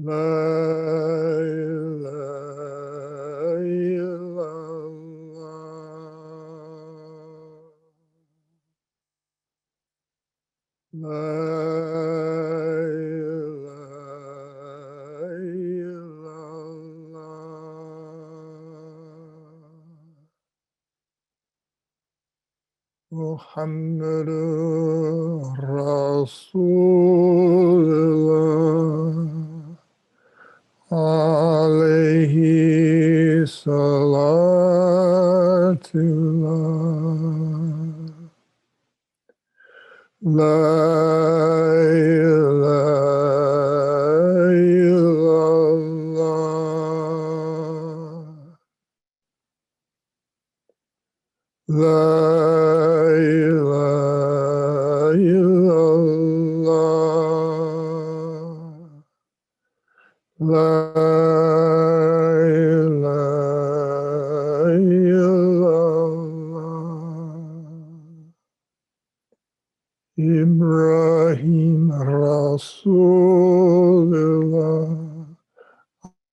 La ilaha illallah. La ilaha illallah. Muhammadur Rasulullah. Alayhi salatullah. La ilaha illallah. La ilaha illallah. La ilaha illallah. Ibrahim Rasulullah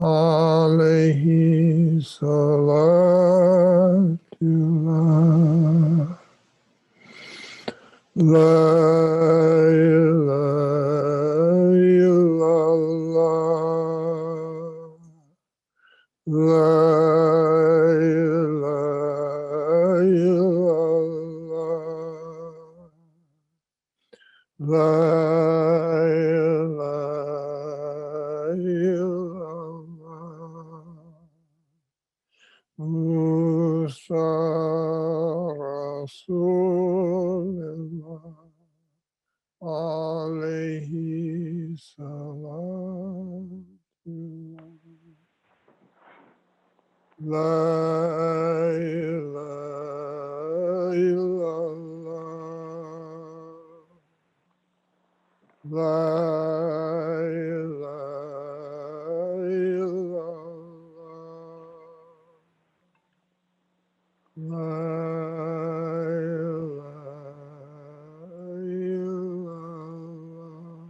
alayhi salatullah. La ilaha illallah. La ilaha illallah. La ilaha illallah. Musa Rasulullah alayhi salatullah. La ilaha illallah. La ilaha illallah. La ilaha illallah.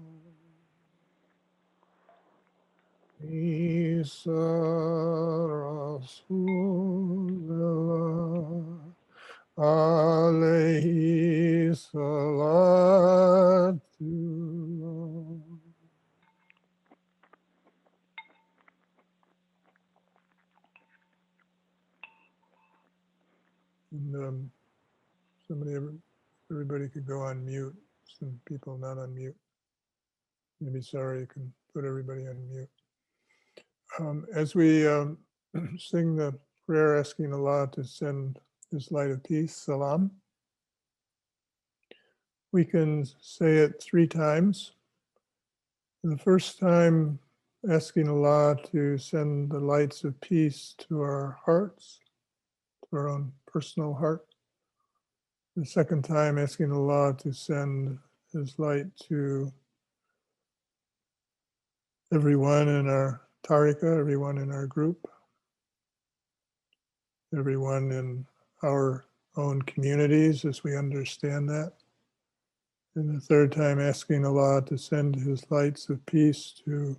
Isa Rasulullah alayhi salatullah. And everybody could go on mute. Some people not on mute. Maybe sorry, you can put everybody on mute. As we sing the prayer asking Allah to send His light of peace, salam, we can say it 3 times. And the first time, asking Allah to send the lights of peace to our hearts, to our own personal heart. The second time, asking Allah to send His light to everyone in our tariqah, everyone in our group, everyone in our own communities as we understand that. And the third time, asking Allah to send His lights of peace to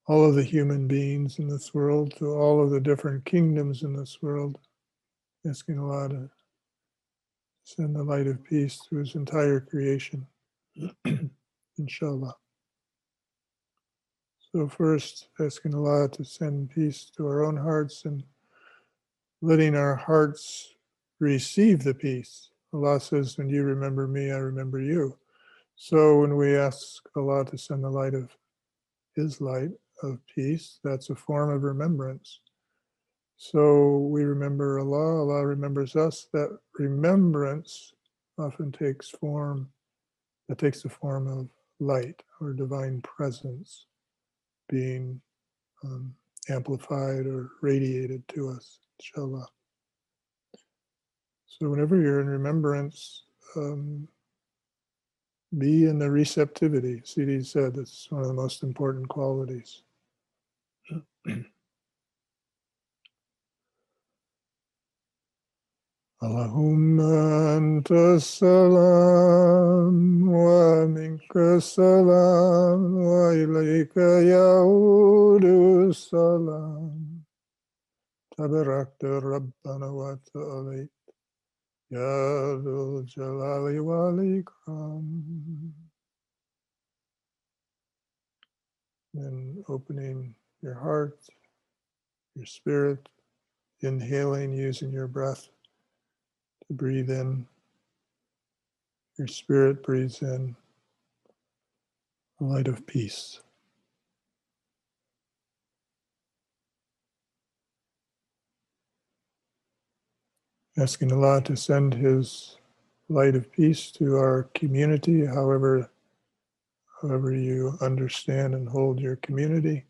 all of the human beings in this world, to all of the different kingdoms in this world, asking Allah to send the light of peace to His entire creation, inshallah. So first, asking Allah to send peace to our own hearts and letting our hearts receive the peace. Allah says, when you remember me, I remember you. So when we ask Allah to send the light of His light of peace, that's a form of remembrance. So we remember Allah, Allah remembers us. That remembrance often takes the form of light or divine presence being amplified or radiated to us, inshallah. So whenever you're in remembrance, be in the receptivity. Sidi said that's one of the most important qualities. Allahumma anta salam wa minka salam wa ilayka yaudu salam. Tabarakta Rabbana wa ta'ala ya dhul jalali wal ikram. And opening your heart, your spirit, inhaling using your breath to breathe in. Your spirit breathes in a light of peace. Asking Allah to send His light of peace to our community, however you understand and hold your community.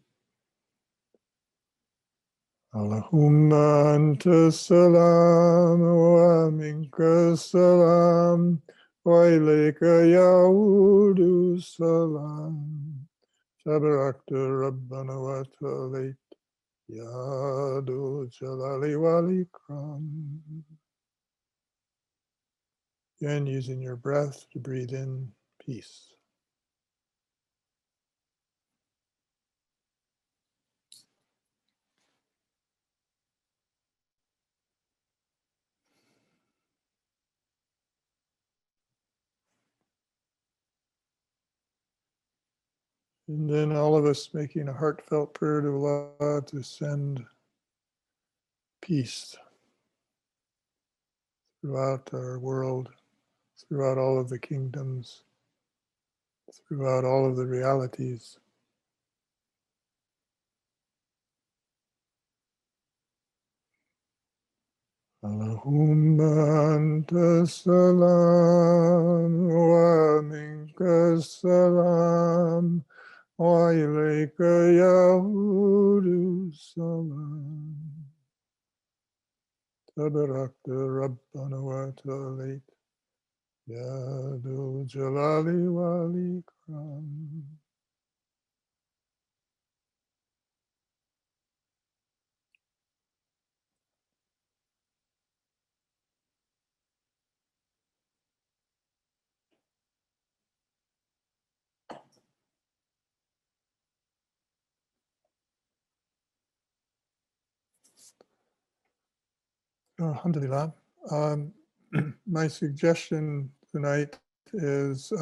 Allahumma anta salam wa minka salam wa ilayka yaudu salam. Tabarakta Rabbana wa ta'ala ya dhul jalali wal ikram. Again, using your breath to breathe in peace. And then all of us making a heartfelt prayer to Allah to send peace throughout our world, throughout all of the kingdoms, throughout all of the realities. Allahumma anta salam wa minka salam wa ilayka yaudu salam. Tabarakta Rabbana wa ta'ala ya dhul jalali wal ikram. Alhamdulillah. My suggestion tonight is,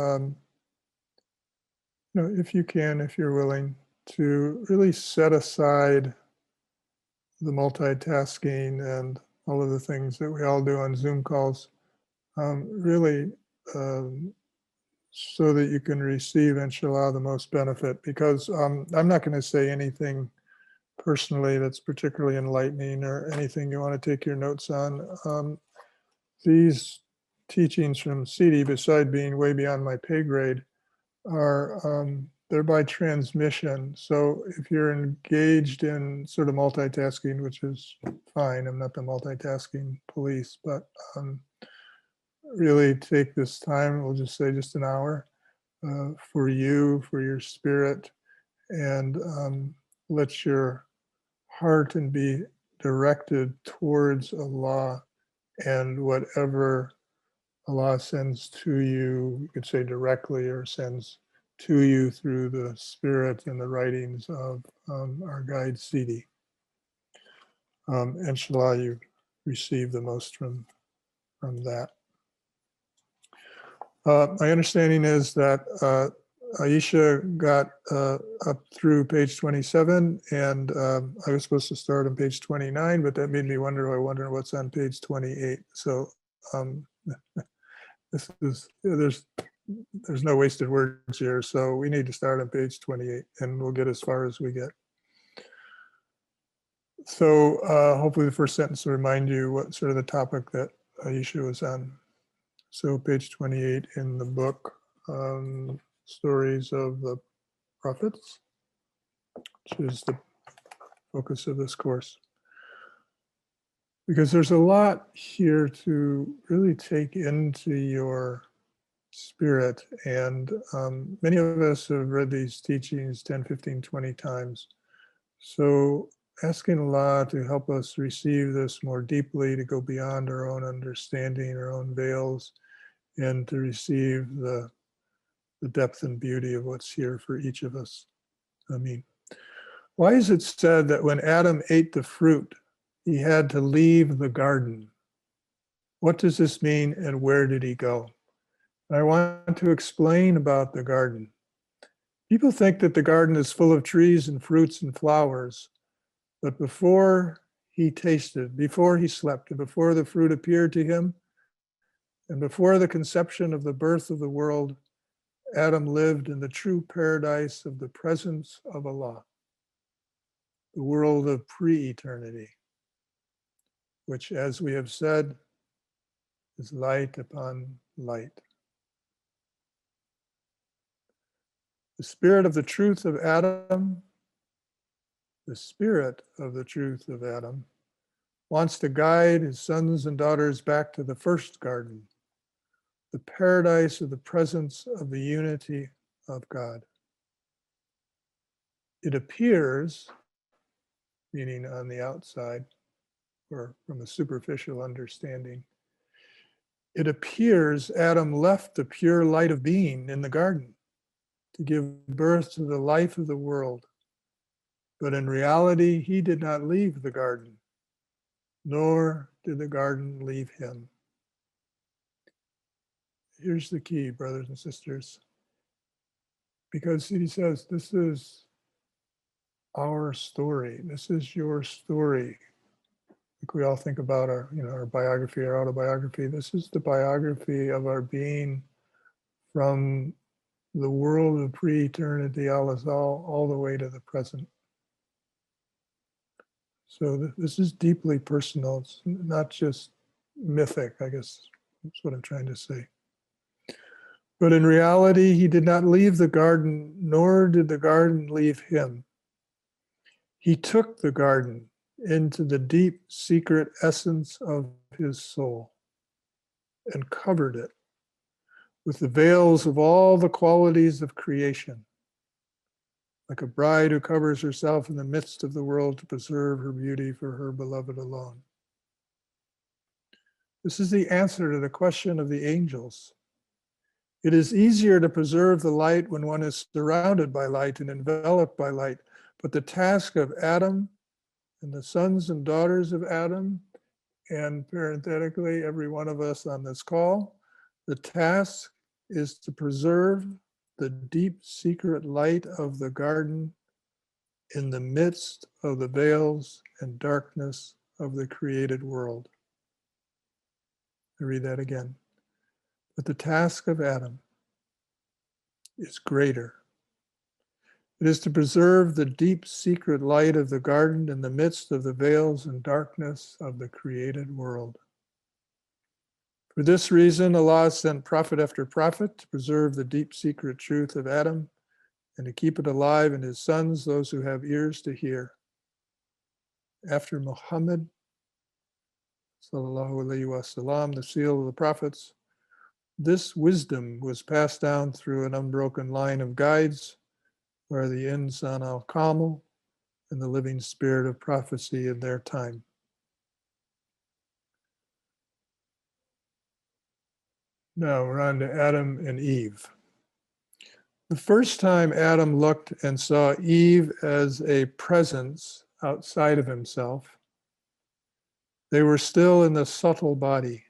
if you can, if you're willing, to really set aside the multitasking and all of the things that we all do on Zoom calls, really so that you can receive, inshallah, the most benefit. Because I'm not going to say anything personally that's particularly enlightening or anything you want to take your notes on. These teachings from Sidi, beside being way beyond my pay grade, are they're by transmission. So if you're engaged in sort of multitasking, which is fine, I'm not the multitasking police, but really take this time, we'll just say just an hour, for you, for your spirit, and let your heart and be directed towards Allah and whatever Allah sends to you, you could say directly, or sends to you through the spirit and the writings of our guide Sidi. Inshallah, you receive the most from that. My understanding is that Aisha got up through page 27, and I was supposed to start on page 29, but that made me wonder, I wonder what's on page 28. So this is, there's no wasted words here, so we need to start on page 28, and we'll get as far as we get. So hopefully the first sentence will remind you what sort of the topic that Aisha was on. So page 28 in the book, Stories of the Prophets, which is the focus of this course. Because there's a lot here to really take into your spirit. And many of us have read these teachings 10, 15, 20 times. So asking Allah to help us receive this more deeply, to go beyond our own understanding, our own veils, and to receive the depth and beauty of what's here for each of us. Ameen. Why is it said that when Adam ate the fruit, he had to leave the garden? What does this mean, and where did he go? I want to explain about the garden. People think that the garden is full of trees and fruits and flowers, but before he tasted, before he slept, and before the fruit appeared to him, and before the conception of the birth of the world, Adam lived in the true paradise of the presence of Allah, the world of pre-eternity, which, as we have said, is light upon light. The spirit of the truth of Adam, the spirit of the truth of Adam, wants to guide his sons and daughters back to the first garden, the paradise of the presence of the unity of God. It appears, meaning on the outside, or from a superficial understanding, it appears Adam left the pure light of being in the garden to give birth to the life of the world. But in reality, he did not leave the garden, nor did the garden leave him. Here's the key, brothers and sisters. Because Sidi says, this is our story. This is your story. Like we all think about our, our biography, our autobiography. This is the biography of our being from the world of pre-eternity, al-Azal, all the way to the present. So this is deeply personal. It's not just mythic, I guess that's what I'm trying to say. But in reality, he did not leave the garden, nor did the garden leave him. He took the garden into the deep secret essence of his soul and covered it with the veils of all the qualities of creation, like a bride who covers herself in the midst of the world to preserve her beauty for her beloved alone. This is the answer to the question of the angels. It is easier to preserve the light when one is surrounded by light and enveloped by light, but the task of Adam and the sons and daughters of Adam, and parenthetically, every one of us on this call, the task is to preserve the deep secret light of the garden in the midst of the veils and darkness of the created world. I read that again. But the task of Adam is greater. It is to preserve the deep secret light of the garden in the midst of the veils and darkness of the created world. For this reason, Allah sent prophet after prophet to preserve the deep secret truth of Adam and to keep it alive in his sons, those who have ears to hear. After Muhammad, sallallahu alaihi wasallam, the seal of the prophets, this wisdom was passed down through an unbroken line of guides where the Insan al-Kamil and the living spirit of prophecy in their time. Now we're on to Adam and Eve. The first time Adam looked and saw Eve as a presence outside of himself, they were still in the subtle body.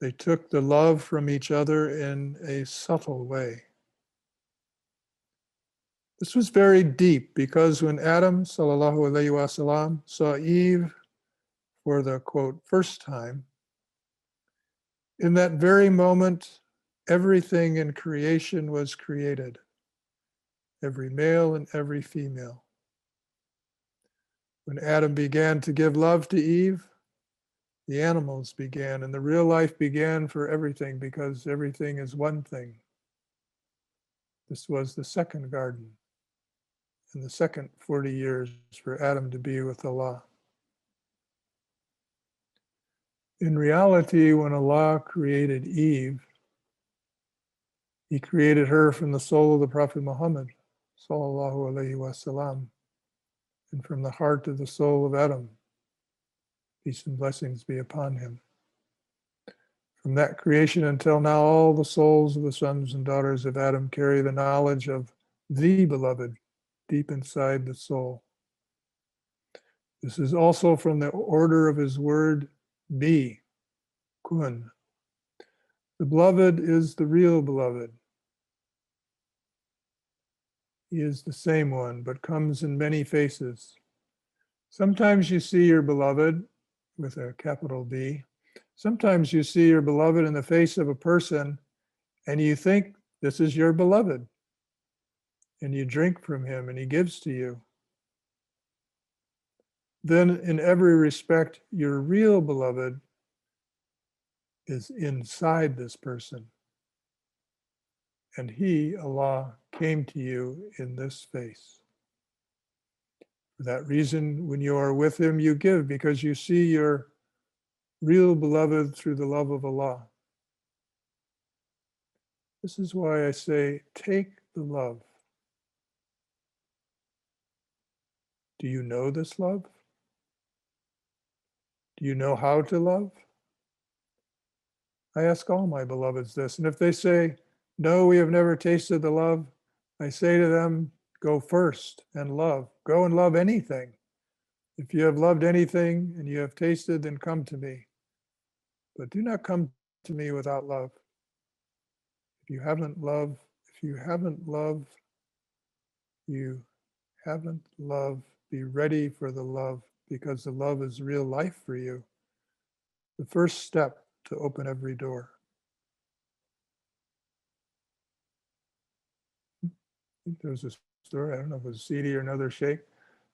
They took the love from each other in a subtle way. This was very deep because when Adam, sallallahu alaihi wasallam, saw Eve for the, quote, first time, in that very moment, everything in creation was created, every male and every female. When Adam began to give love to Eve, the animals began, and the real life began for everything because everything is one thing. This was the second garden, and the second 40 years for Adam to be with Allah. In reality, when Allah created Eve, He created her from the soul of the Prophet Muhammad, sallallahu alaihi wasallam. and from the heart of the soul of Adam. Peace and blessings be upon him. From that creation until now, all the souls of the sons and daughters of Adam carry the knowledge of the beloved deep inside the soul. This is also from the order of his word, be, kun. The beloved is the real beloved. He is the same one, but comes in many faces. Sometimes you see your beloved with a capital B. Sometimes you see your beloved in the face of a person and you think this is your beloved. And you drink from him and he gives to you. Then in every respect, your real beloved is inside this person. And he, Allah, came to you in this face. For that reason, when you are with him, you give because you see your real beloved through the love of Allah. This is why I say, take the love. Do you know this love? Do you know how to love? I ask all my beloveds this, and if they say, no, we have never tasted the love, I say to them, go first and love. Go and love anything. If you have loved anything and you have tasted, then come to me. But do not come to me without love. If you haven't loved, you haven't love, be ready for the love, because the love is real life for you. The first step to open every door. I think there was a story, I don't know if it was Sidi or another sheikh,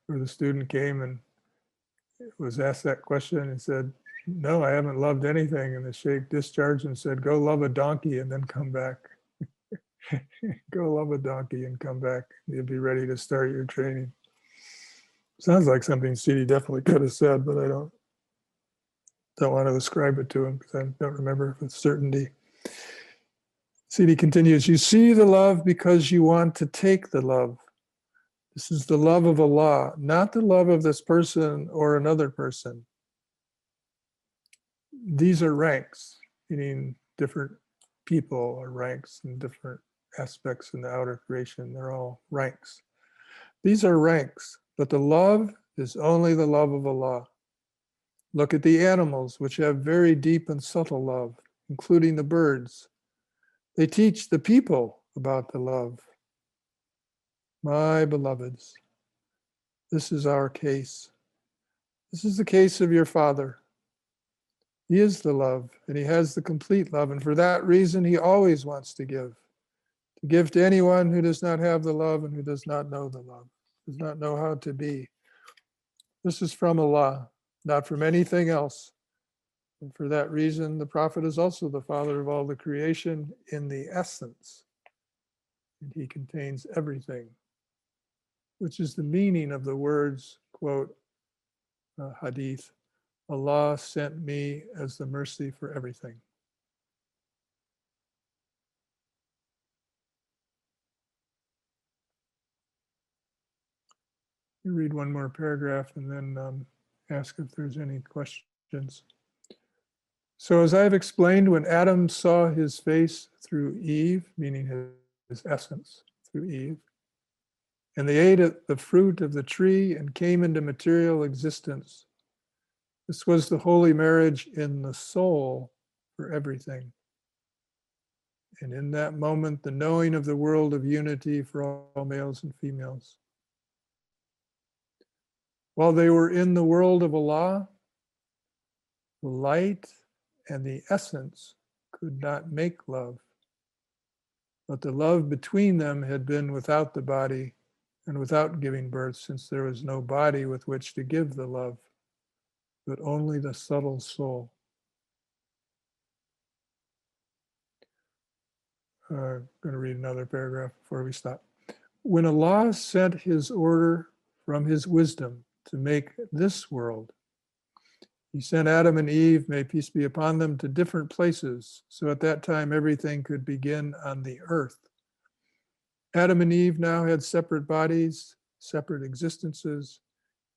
where the student came and was asked that question and said, no, I haven't loved anything. And the sheikh discharged and said, go love a donkey and then come back. Go love a donkey and come back. You'll be ready to start your training. Sounds like something Sidi definitely could have said, but I don't want to ascribe it to him because I don't remember with certainty. Sidi continues, you see the love because you want to take the love. This is the love of Allah, not the love of this person or another person. These are ranks, meaning different people or ranks and different aspects in the outer creation. They're all ranks. These are ranks, but the love is only the love of Allah. Look at the animals, which have very deep and subtle love, including the birds. They teach the people about the love. My beloveds, this is our case. This is the case of your Father. He is the love, and he has the complete love, and for that reason, he always wants to give to anyone who does not have the love and who does not know the love, does not know how to be. This is from Allah, not from anything else. And for that reason, the Prophet is also the father of all the creation in the essence. And he contains everything, which is the meaning of the words, quote, hadith, Allah sent me as the mercy for everything. You read one more paragraph and then ask if there's any questions. So as I've explained, when Adam saw his face through Eve, meaning his essence through Eve, and they ate the fruit of the tree and came into material existence, this was the holy marriage in the soul for everything. And in that moment, the knowing of the world of unity for all males and females. While they were in the world of Allah, the light and the essence could not make love. But the love between them had been without the body and without giving birth, since there was no body with which to give the love, but only the subtle soul. I'm going to read another paragraph before we stop. When Allah sent his order from his wisdom to make this world, he sent Adam and Eve, may peace be upon them, to different places. So at that time, everything could begin on the earth. Adam and Eve now had separate bodies, separate existences,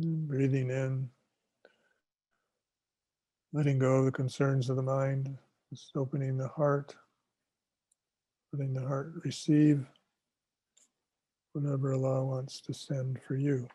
Breathing in, letting go of the concerns of the mind, just opening the heart, letting the heart receive whatever Allah wants to send for you.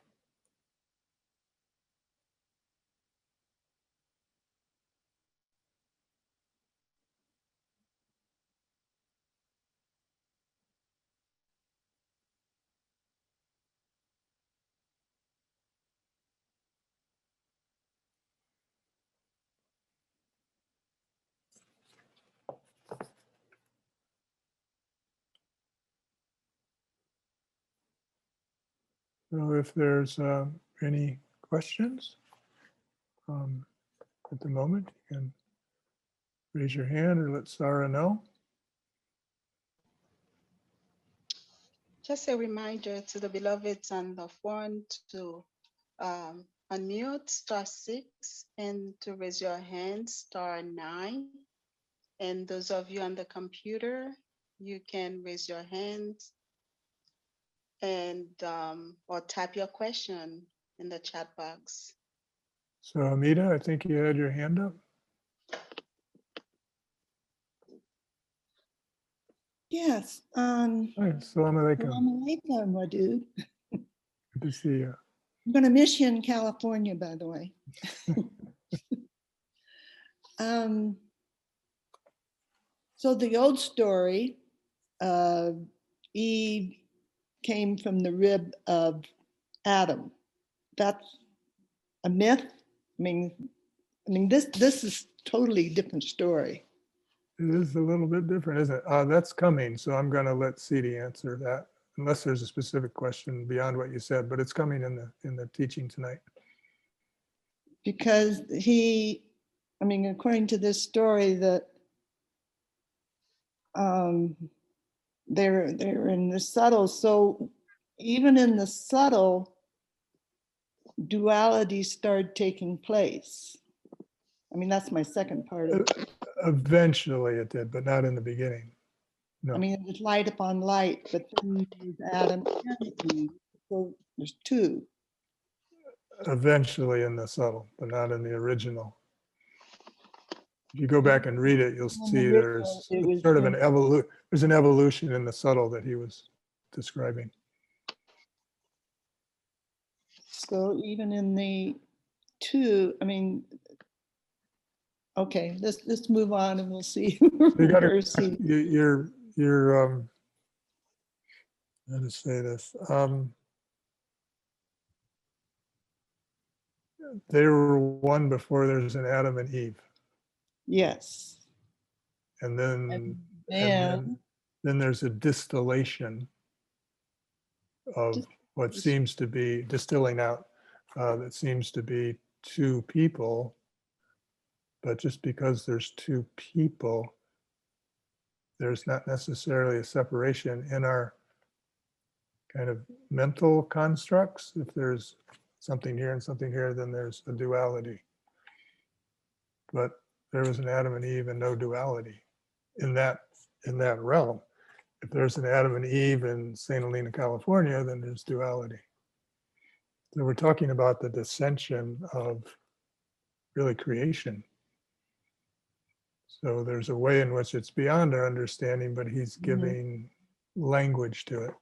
So if there's any questions at the moment, you can raise your hand or let Sarah know. Just a reminder to the beloveds on the phone to unmute *6 and to raise your hand *9. And those of you on the computer, you can raise your hand and or type your question in the chat box. So Amita, I think you had your hand up. Yes. Hi, Assalamu alaikum. Assalamu alaikum, Wadude. Good to see you. I'm going to miss you in California, by the way. So the old story, Eve came from the rib of Adam. That's a myth. I mean, this is totally different story. It is a little bit different, isn't it? That's coming, so I'm going to let Sidi answer that, unless there's a specific question beyond what you said, but it's coming in the teaching tonight. Because according to this story, that they're in the subtle. So even in the subtle, duality started taking place. I mean, that's my second part of it. Eventually it did, but not in the beginning. No. I mean, it was light upon light, but then there's Adam and Eve. So there's two. Eventually in the subtle, but not in the original. If you go back and read it, you'll see there's sort of there's an evolution in the subtle that he was describing. So even in the two, I mean, okay, let's move on and we'll see. You're how to say this? They were one before there's an Adam and Eve. Yes. And then there's a distillation of what seems to be distilling out, that seems to be two people. But just because there's two people, there's not necessarily a separation in our kind of mental constructs. If there's something here and something here, then there's a duality. But there was an Adam and Eve and no duality in that realm. If there's an Adam and Eve in St. Helena, California, then there's duality. So we're talking about the dissension of really creation. So there's a way in which it's beyond our understanding, but he's giving language to it.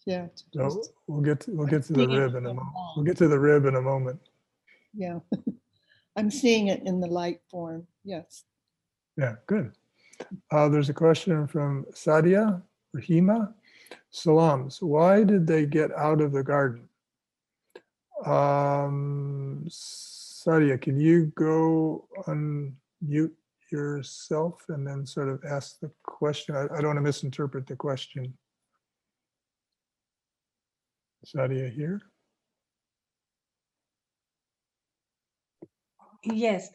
Yeah. So we'll get to the rib in a moment. We'll get to the rib in a moment. Yeah. I'm seeing it in the light form. Yes. Yeah, good. There's a question from Sadia Rahima. Salams, why did they get out of the garden? Sadia, can you go unmute yourself and then sort of ask the question? I don't want to misinterpret the question. Sadia here? Yes.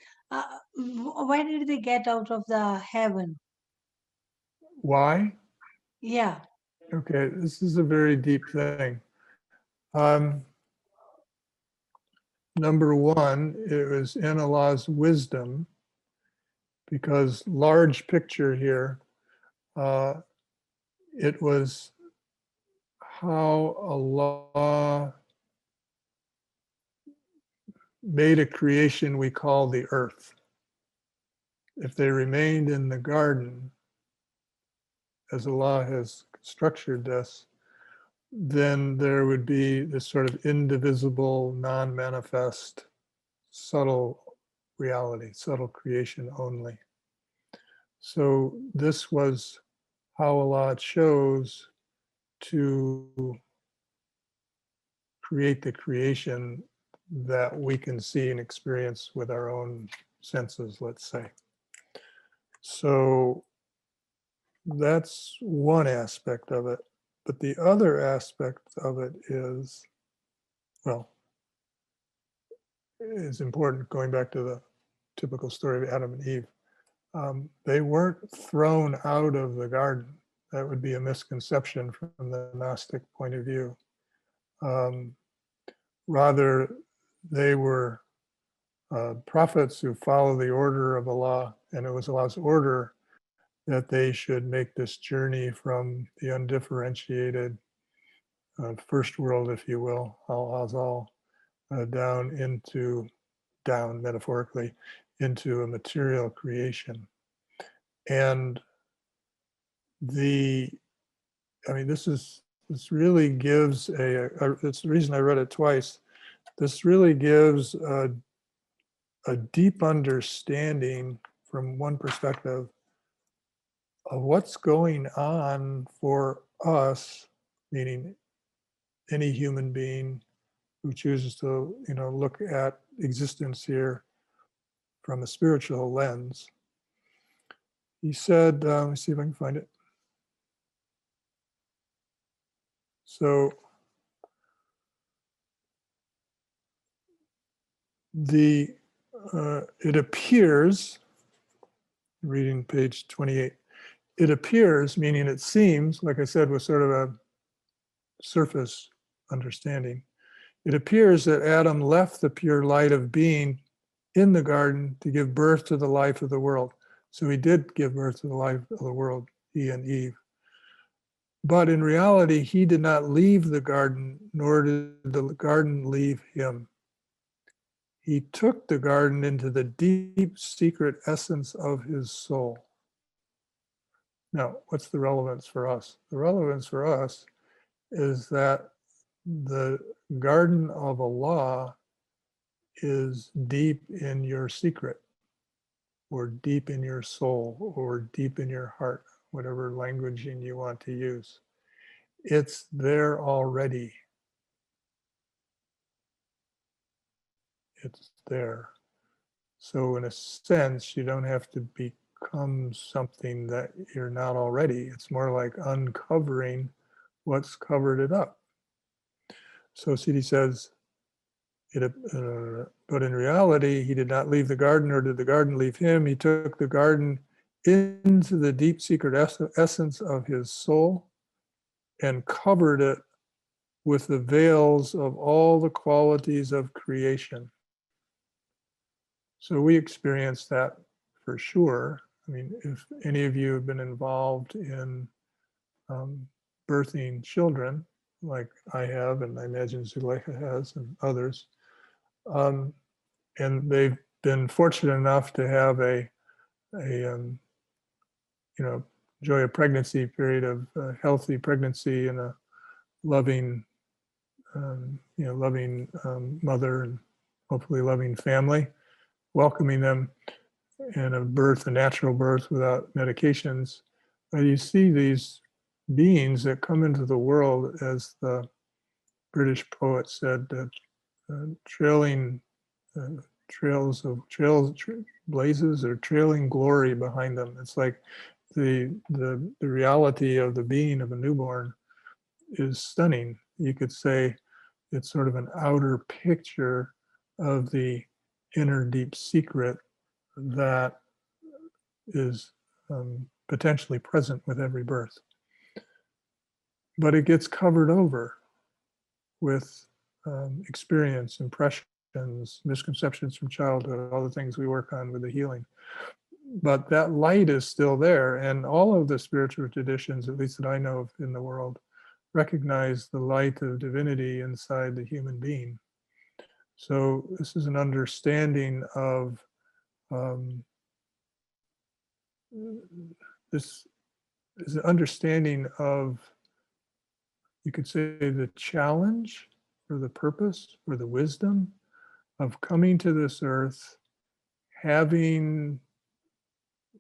Why did they get out of the heaven? Why? Yeah. Okay, this is a very deep thing. Number one, it was in Allah's wisdom, because large picture here, it was how Allah made a creation we call the earth. If they remained in the garden, as Allah has structured this, then there would be this sort of indivisible, non-manifest, subtle reality, subtle creation only. So this was how Allah chose to create the creation that we can see and experience with our own senses, let's say. So that's one aspect of it. But the other aspect of it is, well, is important, going back to the typical story of Adam and Eve. They weren't thrown out of the garden. That would be a misconception from the Gnostic point of view. Rather, they were prophets who follow the order of Allah, and it was Allah's order that they should make this journey from the undifferentiated first world, if you will, al-azal, down metaphorically, into a material creation. And this really gives it's the reason I read it twice. This really gives a deep understanding from one perspective of what's going on for us, meaning any human being who chooses to, look at existence here from a spiritual lens. He said, let me see if I can find it. So it appears, reading page 28, it appears, meaning it seems, like I said, was sort of a surface understanding. It appears that Adam left the pure light of being in the garden to give birth to the life of the world. So he did give birth to the life of the world, he and Eve. But in reality, he did not leave the garden, nor did the garden leave him. He took the garden into the deep secret essence of his soul. Now, what's the relevance for us? The relevance for us is that the garden of Allah is deep in your secret, or deep in your soul, or deep in your heart, whatever languaging you want to use. It's there already. It's there. So in a sense, you don't have to become something that you're not already. It's more like uncovering what's covered it up. So Sidi says, but in reality, he did not leave the garden, nor did the garden leave him. He took the garden into the deep secret essence of his soul and covered it with the veils of all the qualities of creation. So we experience that for sure. I mean, if any of you have been involved in birthing children, like I have, and I imagine Zuleika has, and others, and they've been fortunate enough to have a enjoy a pregnancy period of healthy pregnancy and a loving, loving mother and hopefully loving family, welcoming them in a natural birth without medications. You see these beings that come into the world, as the British poet said, trailing blazes or trailing glory behind them. It's like the reality of the being of a newborn is stunning. You could say it's sort of an outer picture of the inner deep secret that is potentially present with every birth. But it gets covered over with experience, impressions, misconceptions from childhood, all the things we work on with the healing. But that light is still there, and all of the spiritual traditions, at least that I know of in the world, recognize the light of divinity inside the human being. So this is an understanding of this is an understanding of, you could say, the challenge or the purpose or the wisdom of coming to this earth, having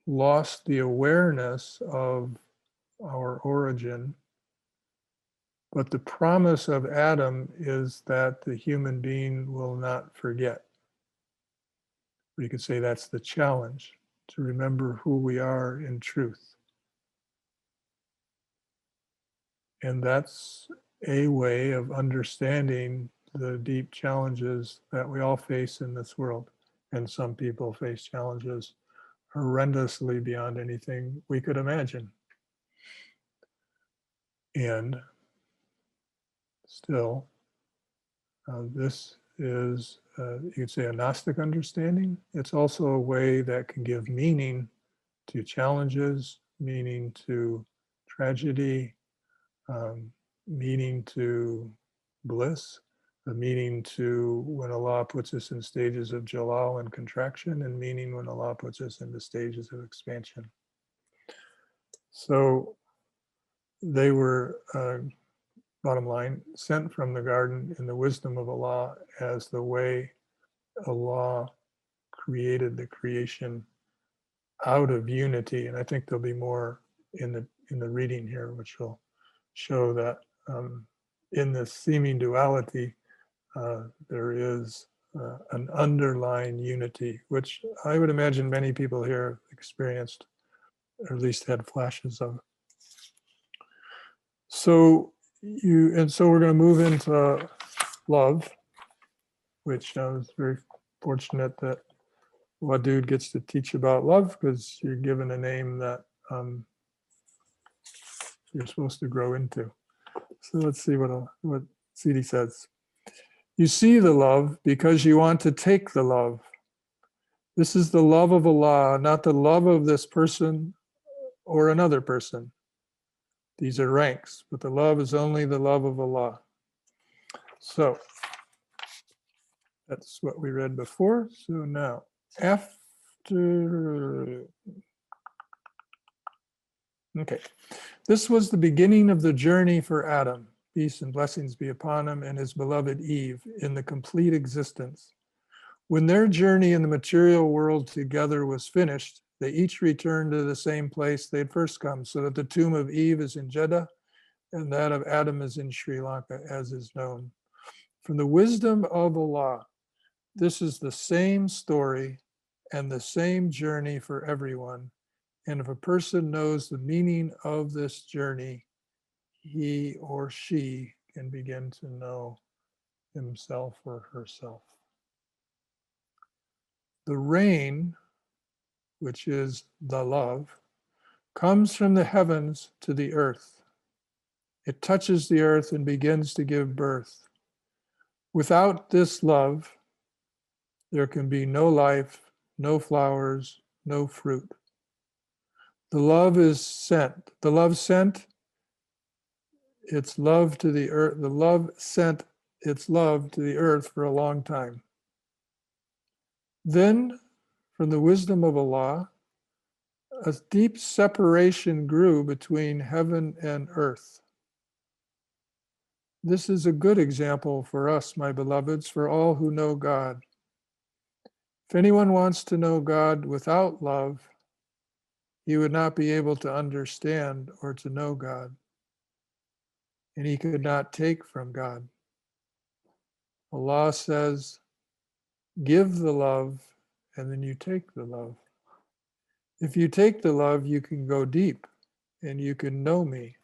lost the awareness of our origin. But the promise of Adam is that the human being will not forget. You could say that's the challenge, to remember who we are in truth. And that's a way of understanding the deep challenges that we all face in this world. And some people face challenges horrendously beyond anything we could imagine. And still, this is, you could say, a Gnostic understanding. It's also a way that can give meaning to challenges, meaning to tragedy, meaning to bliss, a meaning to when Allah puts us in stages of jalal and contraction, and meaning when Allah puts us into stages of expansion. So they were, bottom line, sent from the garden in the wisdom of Allah as the way Allah created the creation out of unity. And I think there'll be more in the reading here, which will show that in this seeming duality, there is an underlying unity, which I would imagine many people here have experienced, or at least had flashes of. So we're going to move into love, which I was very fortunate that Wadude gets to teach about love, because you're given a name that you're supposed to grow into. So let's see what Sidi says. You see the love because you want to take the love. This is the love of Allah, not the love of this person or another person. These are ranks, but the love is only the love of Allah. So that's what we read before. So now, okay. This was the beginning of the journey for Adam, peace and blessings be upon him, and his beloved Eve in the complete existence. When their journey in the material world together was finished, they each returned to the same place they had first come, so that the tomb of Eve is in Jeddah and that of Adam is in Sri Lanka, as is known. From the wisdom of Allah, this is the same story and the same journey for everyone. And if a person knows the meaning of this journey, he or she can begin to know himself or herself. The rain, which is the love, comes from the heavens to the earth. It touches the earth and begins to give birth. Without this love, there can be no life, no flowers, no fruit. The love is sent. The love sent its love to the earth. The love sent its love to the earth for a long time. Then, from the wisdom of Allah, a deep separation grew between heaven and earth. This is a good example for us, my beloveds, for all who know God. If anyone wants to know God without love, he would not be able to understand or to know God, and he could not take from God. Allah says, give the love, and then you take the love. If you take the love, you can go deep, and you can know me.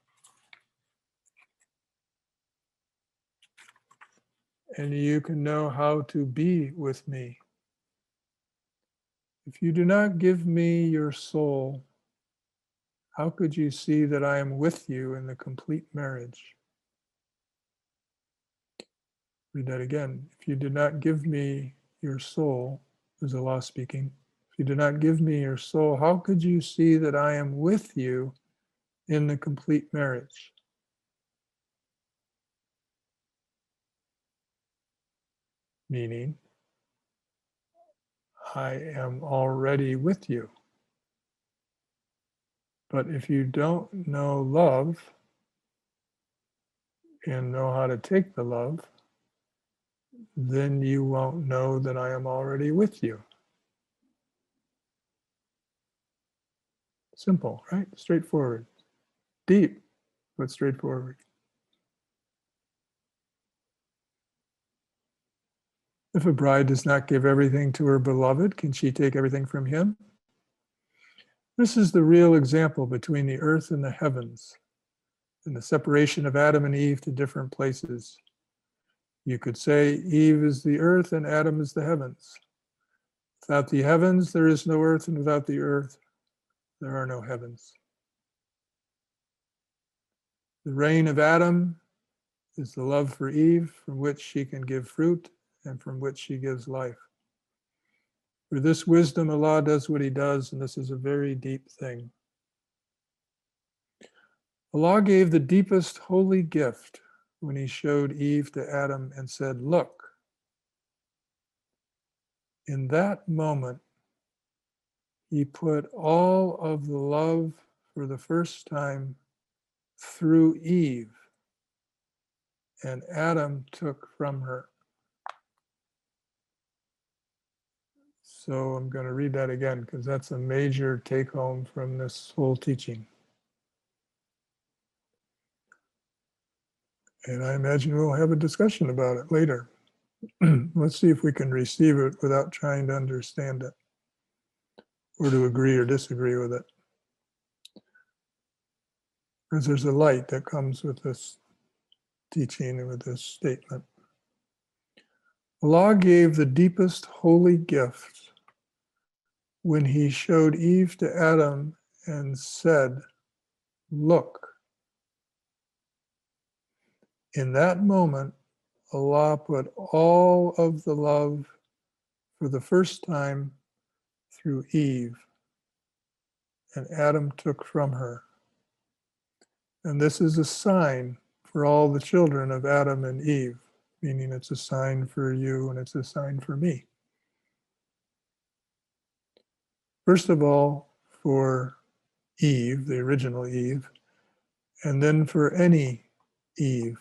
And you can know how to be with me. If you do not give me your soul, how could you see that I am with you in the complete marriage? Read that again. If you do not give me your soul, is Allah speaking. If you do not give me your soul, how could you see that I am with you in the complete marriage? meaning I am already with you. But if you don't know love and know how to take the love, then you won't know that I am already with you. Simple, right? Straightforward. Deep, but straightforward. If a bride does not give everything to her beloved, can she take everything from him? This is the real example between the earth and the heavens, and the separation of Adam and Eve to different places. You could say Eve is the earth and Adam is the heavens. Without the heavens, there is no earth, and without the earth, there are no heavens. The reign of Adam is the love for Eve, from which she can give fruit and from which she gives life. For this wisdom, Allah does what he does, and this is a very deep thing. Allah gave the deepest holy gift when he showed Eve to Adam and said, look. In that moment, he put all of the love for the first time through Eve, and Adam took from her. So I'm going to read that again because that's a major take home from this whole teaching. And I imagine we'll have a discussion about it later. Let's see if we can receive it without trying to understand it or to agree or disagree with it. Because there's a light that comes with this teaching and with this statement. Allah gave the deepest holy gift when he showed Eve to Adam and said, look. In that moment, Allah put all of the love for the first time through Eve, and Adam took from her. And this is a sign for all the children of Adam and Eve, meaning it's a sign for you and it's a sign for me. First of all, for Eve, the original Eve, and then for any Eve.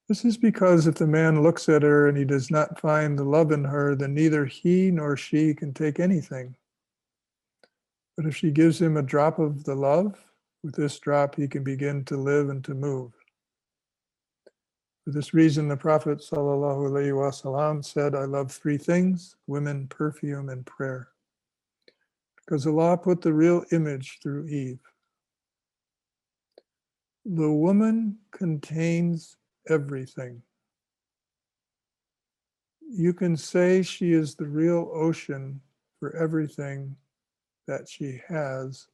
This is because if the man looks at her and he does not find the love in her, then neither he nor she can take anything. But if she gives him a drop of the love, with this drop he can begin to live and to move. For this reason, the Prophet ﷺ said, I love three things, women, perfume, and prayer. Because Allah put the real image through Eve. The woman contains everything. You can say she is the real ocean for everything that she has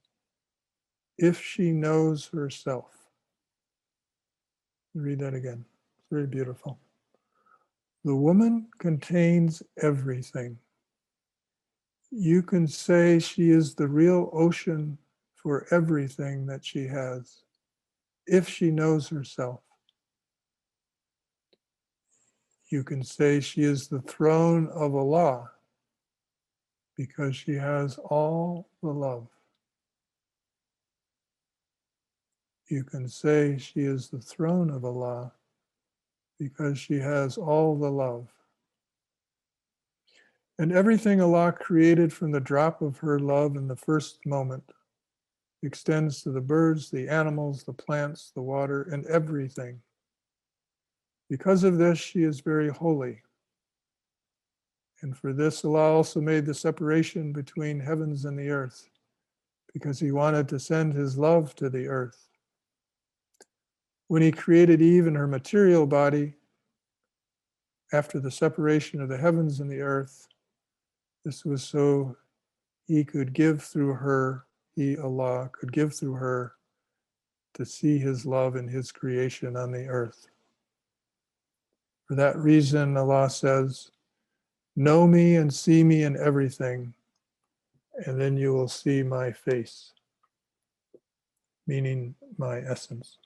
if she knows herself. Read that again. It's very beautiful. The woman contains everything. You can say she is the real ocean for everything that she has if she knows herself. You can say she is the throne of Allah because she has all the love. You can say she is the throne of Allah because she has all the love. And everything Allah created from the drop of her love in the first moment extends to the birds, the animals, the plants, the water, and everything. Because of this, she is very holy. And for this, Allah also made the separation between heavens and the earth, because he wanted to send his love to the earth. When he created Eve in her material body, after the separation of the heavens and the earth, this was so he could give through her, he, Allah, could give through her to see his love in his creation on the earth. For that reason, Allah says, know me and see me in everything, and then you will see my face, meaning my essence.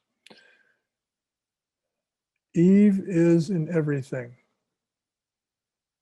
Eve is in everything.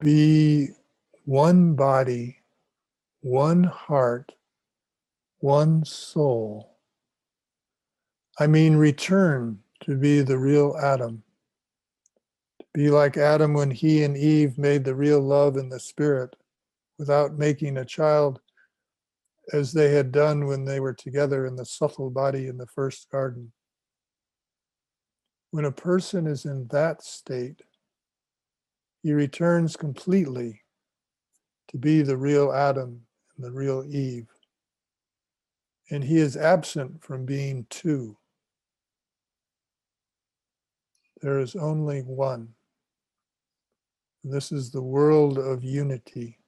be one body, one heart, one soul. I mean, return to be the real Adam. Be like Adam when he and Eve made the real love in the spirit without making a child, as they had done when they were together in the subtle body in the first garden. When a person is in that state, he returns completely to be the real Adam and the real Eve. And he is absent from being two. There is only one. This is the world of unity.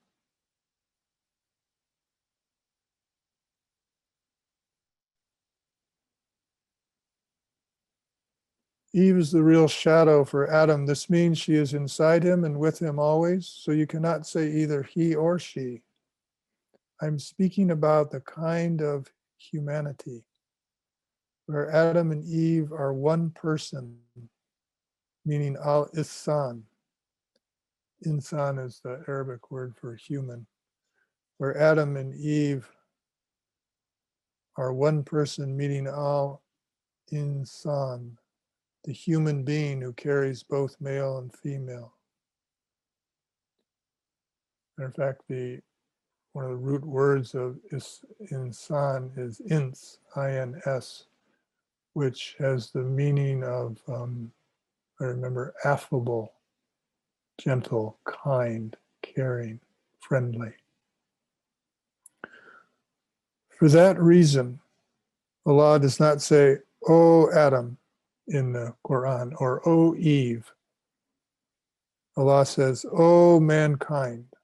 Eve is the real shadow for Adam. This means she is inside him and with him always, so you cannot say either he or she. I'm speaking about the kind of humanity where Adam and Eve are one person, meaning al-Ihsan. Insan is the Arabic word for human, where Adam and Eve are one person, meaning al-Insan, the human being who carries both male and female. Matter of fact, one of the root words of insan is ins, I-N-S, which has the meaning of, I remember, affable, gentle, kind, caring, friendly. For that reason, Allah does not say, "O Adam," in the Quran, or "O Eve." Allah says, "O mankind.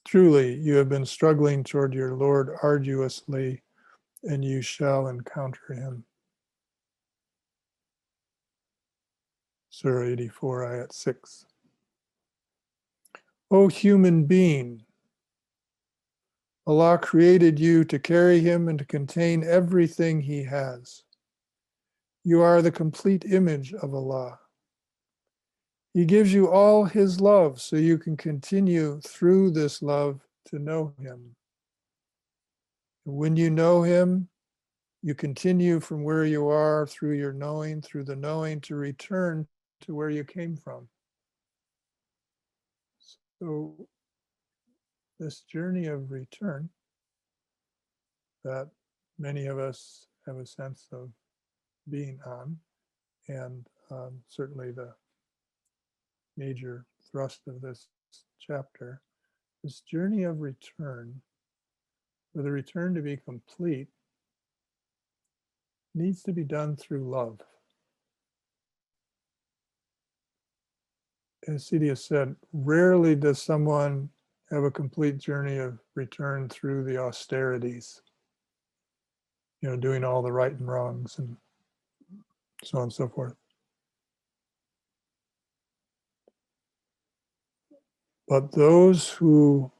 Truly, you have been struggling toward your Lord arduously, and you shall encounter him." Surah 84, ayat 6. O human being, Allah created you to carry him and to contain everything he has. You are the complete image of Allah. He gives you all his love so you can continue through this love to know him. When you know him, you continue from where you are through your knowing, through the knowing, to return to where you came from. So this journey of return that many of us have a sense of being on, and certainly the major thrust of this chapter, this journey of return, for the return to be complete, needs to be done through love. As Sidi has said, rarely does someone have a complete journey of return through the austerities, doing all the right and wrongs and so on and so forth. But those who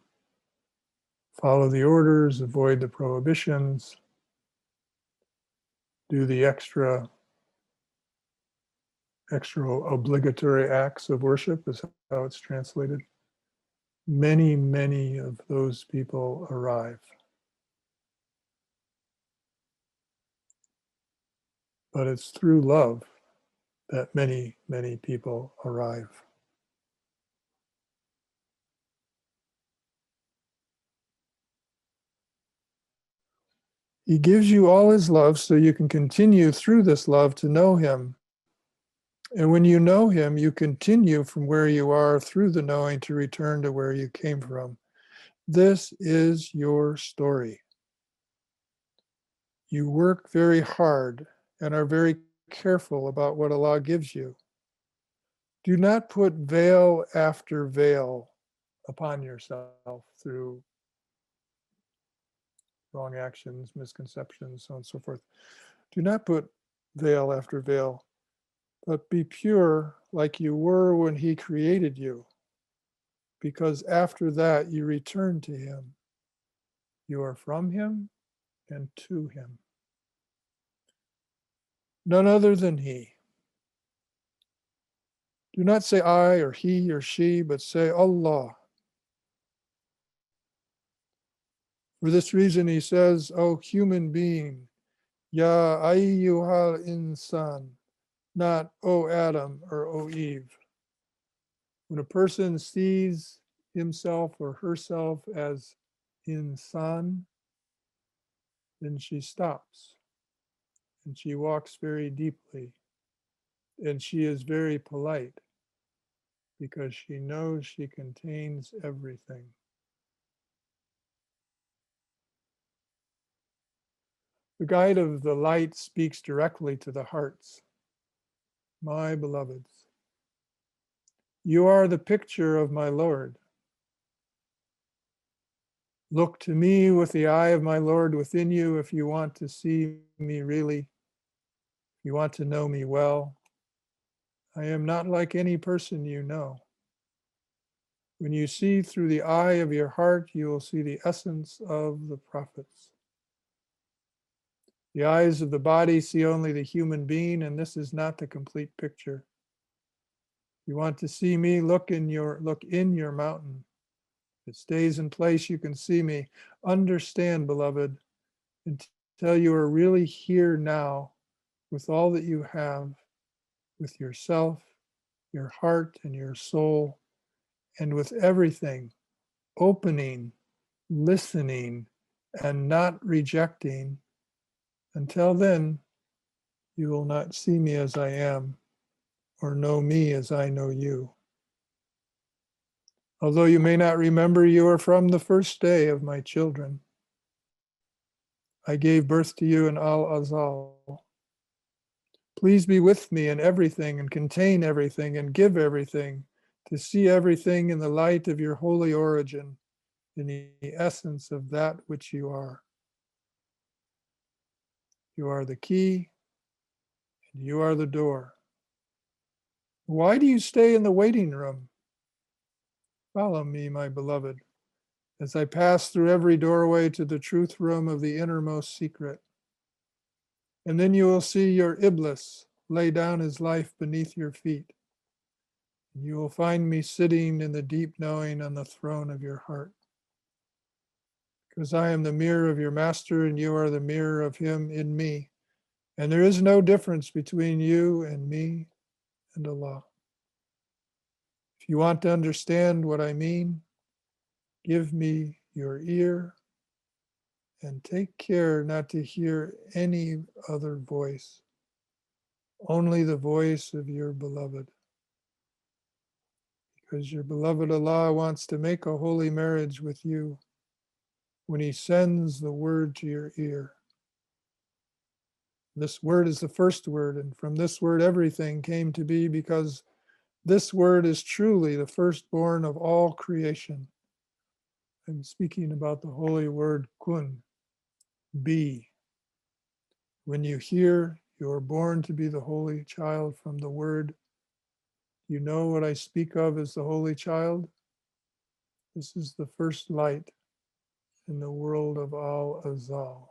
follow the orders, avoid the prohibitions, do the extra obligatory acts of worship, is how it's translated. Many, many of those people arrive. But it's through love that many, many people arrive. He gives you all his love so you can continue through this love to know him. And when you know him, you continue from where you are through the knowing to return to where you came from. This is your story. You work very hard and are very careful about what Allah gives you. Do not put veil after veil upon yourself through wrong actions, misconceptions, so on and so forth. Do not put veil after veil, but be pure like you were when he created you, because after that you return to him. You are from him and to him. None other than he. Do not say I or he or she, but say Allah. For this reason, he says, O human being, Ya ayyuhal insan, not O Adam or O Eve. When a person sees himself or herself as insan, then she stops and she walks very deeply and she is very polite because she knows she contains everything. The guide of the light speaks directly to the hearts. My beloveds, you are the picture of my Lord. Look to me with the eye of my Lord within you if you want to see me really, if you want to know me well. I am not like any person you know. When you see through the eye of your heart, you will see the essence of the prophets. The eyes of the body see only the human being, and this is not the complete picture. You want to see me, look in your mountain. If it stays in place, you can see me. Understand, beloved, until you are really here now with all that you have, with yourself, your heart, and your soul, and with everything, opening, listening, and not rejecting. Until then, you will not see me as I am, or know me as I know you. Although you may not remember, you are from the first day of my children. I gave birth to you in Al-Azal. Please be with me in everything and contain everything and give everything, to see everything in the light of your holy origin, in the essence of that which you are. You are the key and you are the door. Why do you stay in the waiting room? Follow me, my beloved, as I pass through every doorway to the truth room of the innermost secret. And then you will see your Iblis lay down his life beneath your feet. And you will find me sitting in the deep knowing on the throne of your heart. Because I am the mirror of your master and you are the mirror of him in me. And there is no difference between you and me and Allah. If you want to understand what I mean, give me your ear and take care not to hear any other voice, only the voice of your beloved. Because your beloved Allah wants to make a holy marriage with you when he sends the word to your ear. This word is the first word, and from this word everything came to be, because this word is truly the firstborn of all creation. I'm speaking about the holy word kun, be. When you hear you are born to be the holy child from the word, you know what I speak of as the holy child? This is the first light in the world of Al-Azal.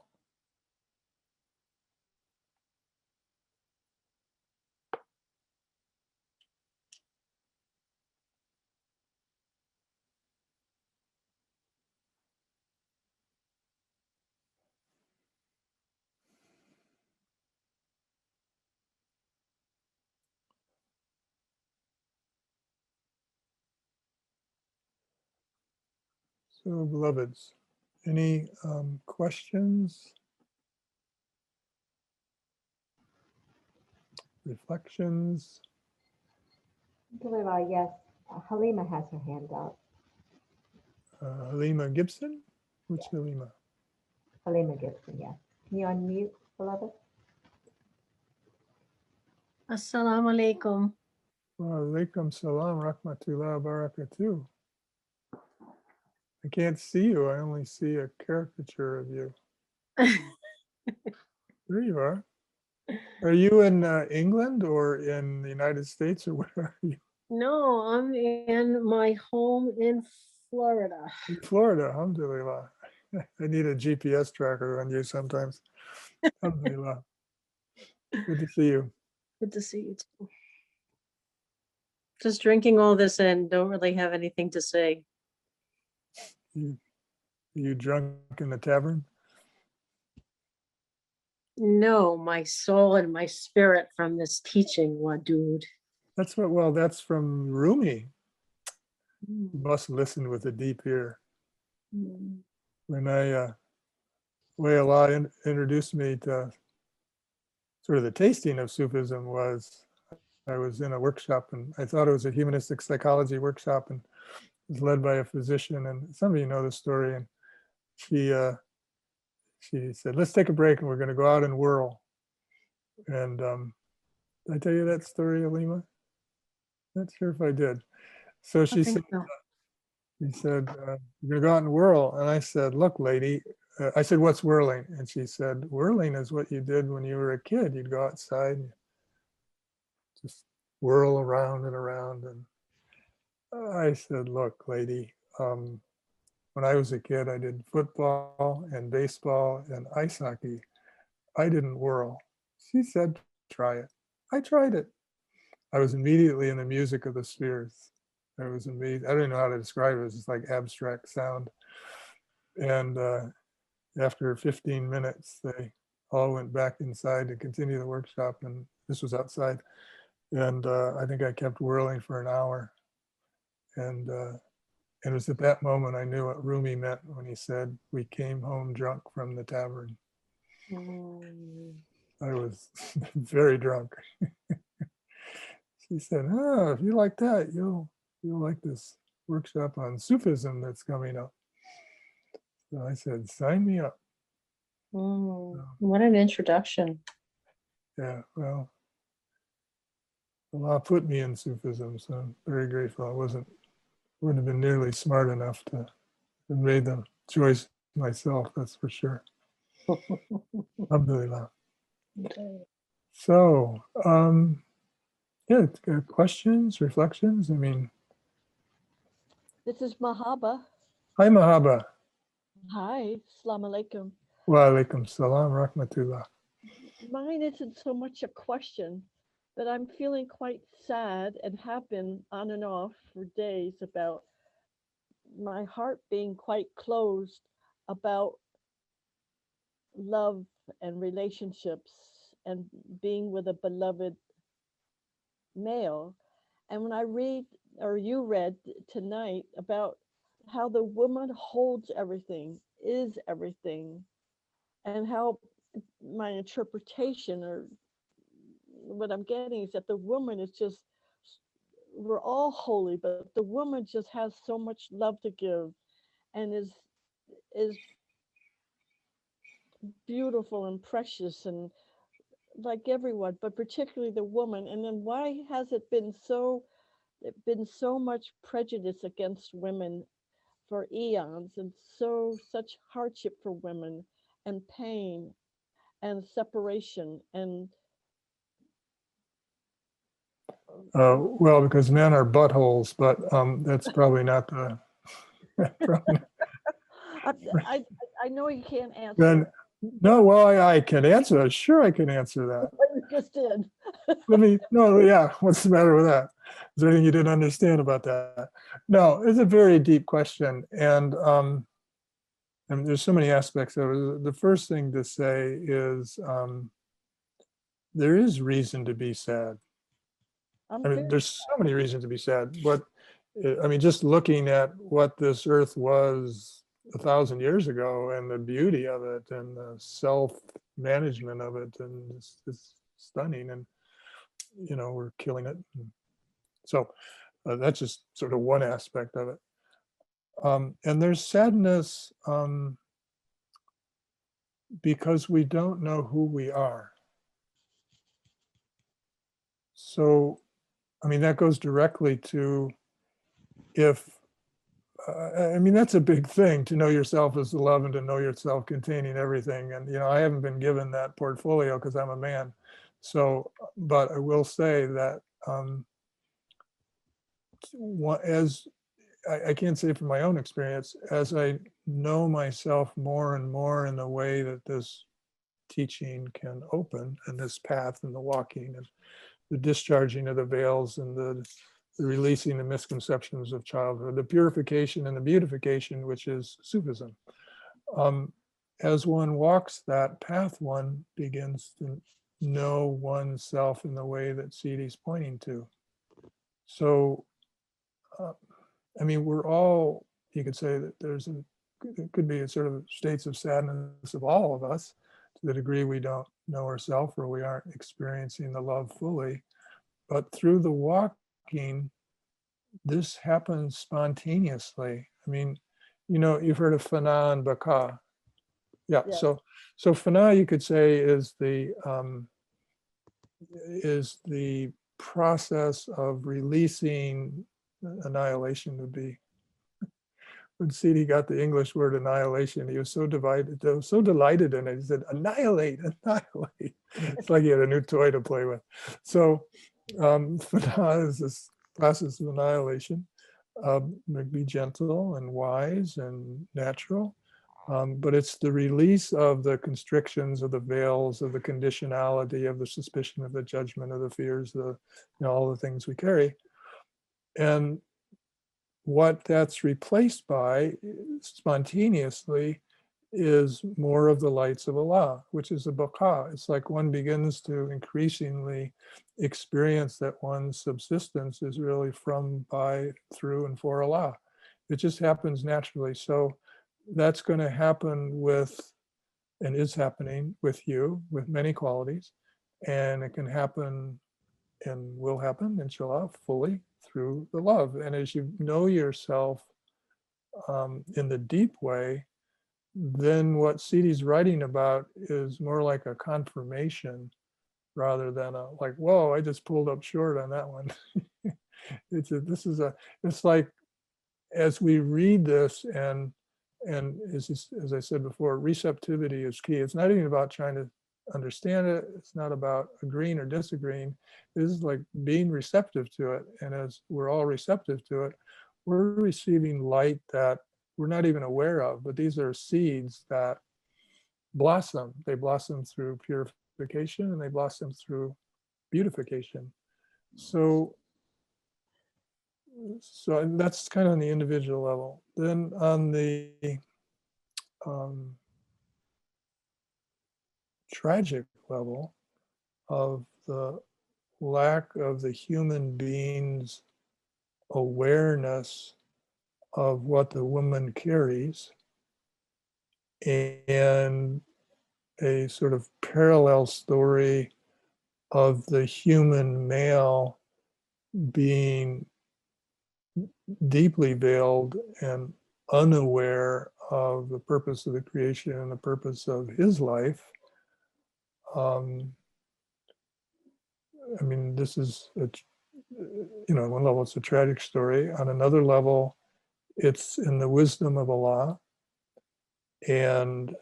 So, beloveds, any questions, reflections? Delilah, yes. Halima has her hand up. Halima Gibson? Which Halima? Halima Gibson, yes. Can you unmute, beloved? Assalamu alaikum. Wa alaikum salam rahmatullah barakatuh. I can't see you. I only see a caricature of you. There you are. Are you in England or in the United States, or where are you? No, I'm in my home in Florida. In Florida, alhamdulillah. I need a GPS tracker on you sometimes. Alhamdulillah. Good to see you. Good to see you too. Just drinking all this in, don't really have anything to say. You drunk in the tavern? No, my soul and my spirit from this teaching, Wadude. That's what, well, that's from Rumi. You must listen with a deep ear. When Way Allah introduced me to sort of the tasting of Sufism was, I was in a workshop and I thought it was a humanistic psychology workshop and it was led by a physician, and some of you know the story, and she said, let's take a break and we're going to go out and whirl. And did I tell you that story, Alima? Not sure if I did. So she said, So. he said, you're going to go out and whirl. And I said, look, lady, I said, what's whirling? And she said, whirling is what you did when you were a kid. You'd go outside and just whirl around and around. And I said, look, lady, when I was a kid, I did football and baseball and ice hockey. I didn't whirl. She said, try it. I tried it. I was immediately in the music of the spheres. It was amazing. I don't know how to describe it. It's just like abstract sound. And after 15 minutes, they all went back inside to continue the workshop. And this was outside. And I think I kept whirling for an hour. And it was at that moment I knew what Rumi meant when he said, we came home drunk from the tavern. I was very drunk. She said, oh, if you like that, you'll like this workshop on Sufism that's coming up. So I said, sign me up. What an introduction. Yeah, well, Allah put me in Sufism, so I'm very grateful. I wouldn't have been nearly smart enough to have made the choice myself, that's for sure. Alhamdulillah. So, yeah, questions, reflections? I mean, This is Mahaba. hi, Mahaba. Hi, Assalamu alaikum. Wa alaikum salam, rahmatullah. Mine isn't so much a question, but I'm feeling quite sad and have been on and off for days about my heart being quite closed about love and relationships and being with a beloved male. And when I read, or you read tonight, about how the woman holds everything, is everything, and how my interpretation or what I'm getting is that the woman is just, we're all holy, but the woman just has so much love to give and is beautiful and precious and like everyone, but particularly the woman. And then why has it been so much prejudice against women for eons, and such hardship for women and pain and separation and Well, because men are buttholes, but that's probably not the. Probably not. I know you can't answer. Then, no, well, I can answer that. Sure, I can answer that. What you just did. Yeah, what's the matter with that? Is there anything you didn't understand about that? No, it's a very deep question. And there's so many aspects of it. The first thing to say is there is reason to be sad. I mean, there's so many reasons to be sad. But I mean, just looking at what this earth was 1,000 years ago and the beauty of it and the self-management of it, and it's stunning. And, you know, we're killing it. So that's just sort of one aspect of it. And there's sadness because we don't know who we are. So, I mean, that goes directly to if, I mean, that's a big thing, to know yourself as the love and to know yourself containing everything. And, you know, I haven't been given that portfolio because I'm a man. So, but I will say that as I can't say from my own experience, as I know myself more and more in the way that this teaching can open, and this path and the walking and the discharging of the veils and the the releasing the misconceptions of childhood, the purification and the beautification, which is Sufism. As one walks that path, one begins to know oneself in the way that Sidi's pointing to. So, I mean, we're all, you could say that it could be a sort of states of sadness of all of us to the degree we don't know ourselves or we aren't experiencing the love fully. But through the walking, this happens spontaneously. I mean, you know, you've heard of Fana and Baka. Yeah, Yes. so Fana, you could say, is the process of releasing. Annihilation would be, when Sidi got the English word annihilation, he was so so delighted in it. He said, annihilate, annihilate. It's like he had a new toy to play with. So Fana is this process of annihilation. Be gentle and wise and natural. But it's the release of the constrictions, of the veils, of the conditionality, of the suspicion, of the judgment, of the fears, all the things we carry. And what that's replaced by spontaneously is more of the lights of Allah, which is a baka. It's like one begins to increasingly experience that one's subsistence is really from, by, through, and for Allah. It just happens naturally. So that's going to happen with, and is happening with you, with many qualities. And it can happen and will happen, inshallah, fully through the love. And as you know yourself in the deep way, then what Sidi's writing about is more like a confirmation rather than a like, whoa, I just pulled up short on that one. It's like, as we read this, and as I said before, receptivity is key. It's not even about trying to understand it. It's not about agreeing or disagreeing. This is like being receptive to it. And as we're all receptive to it, we're receiving light that we're not even aware of, but these are seeds that blossom. They blossom through purification and they blossom through beautification. So that's kind of on the individual level. Then on the tragic level of the lack of the human being's awareness of what the woman carries, and a sort of parallel story of the human male being deeply veiled and unaware of the purpose of the creation and the purpose of his life. I mean, this is, on one level, it's a tragic story. On another level, it's in the wisdom of Allah. And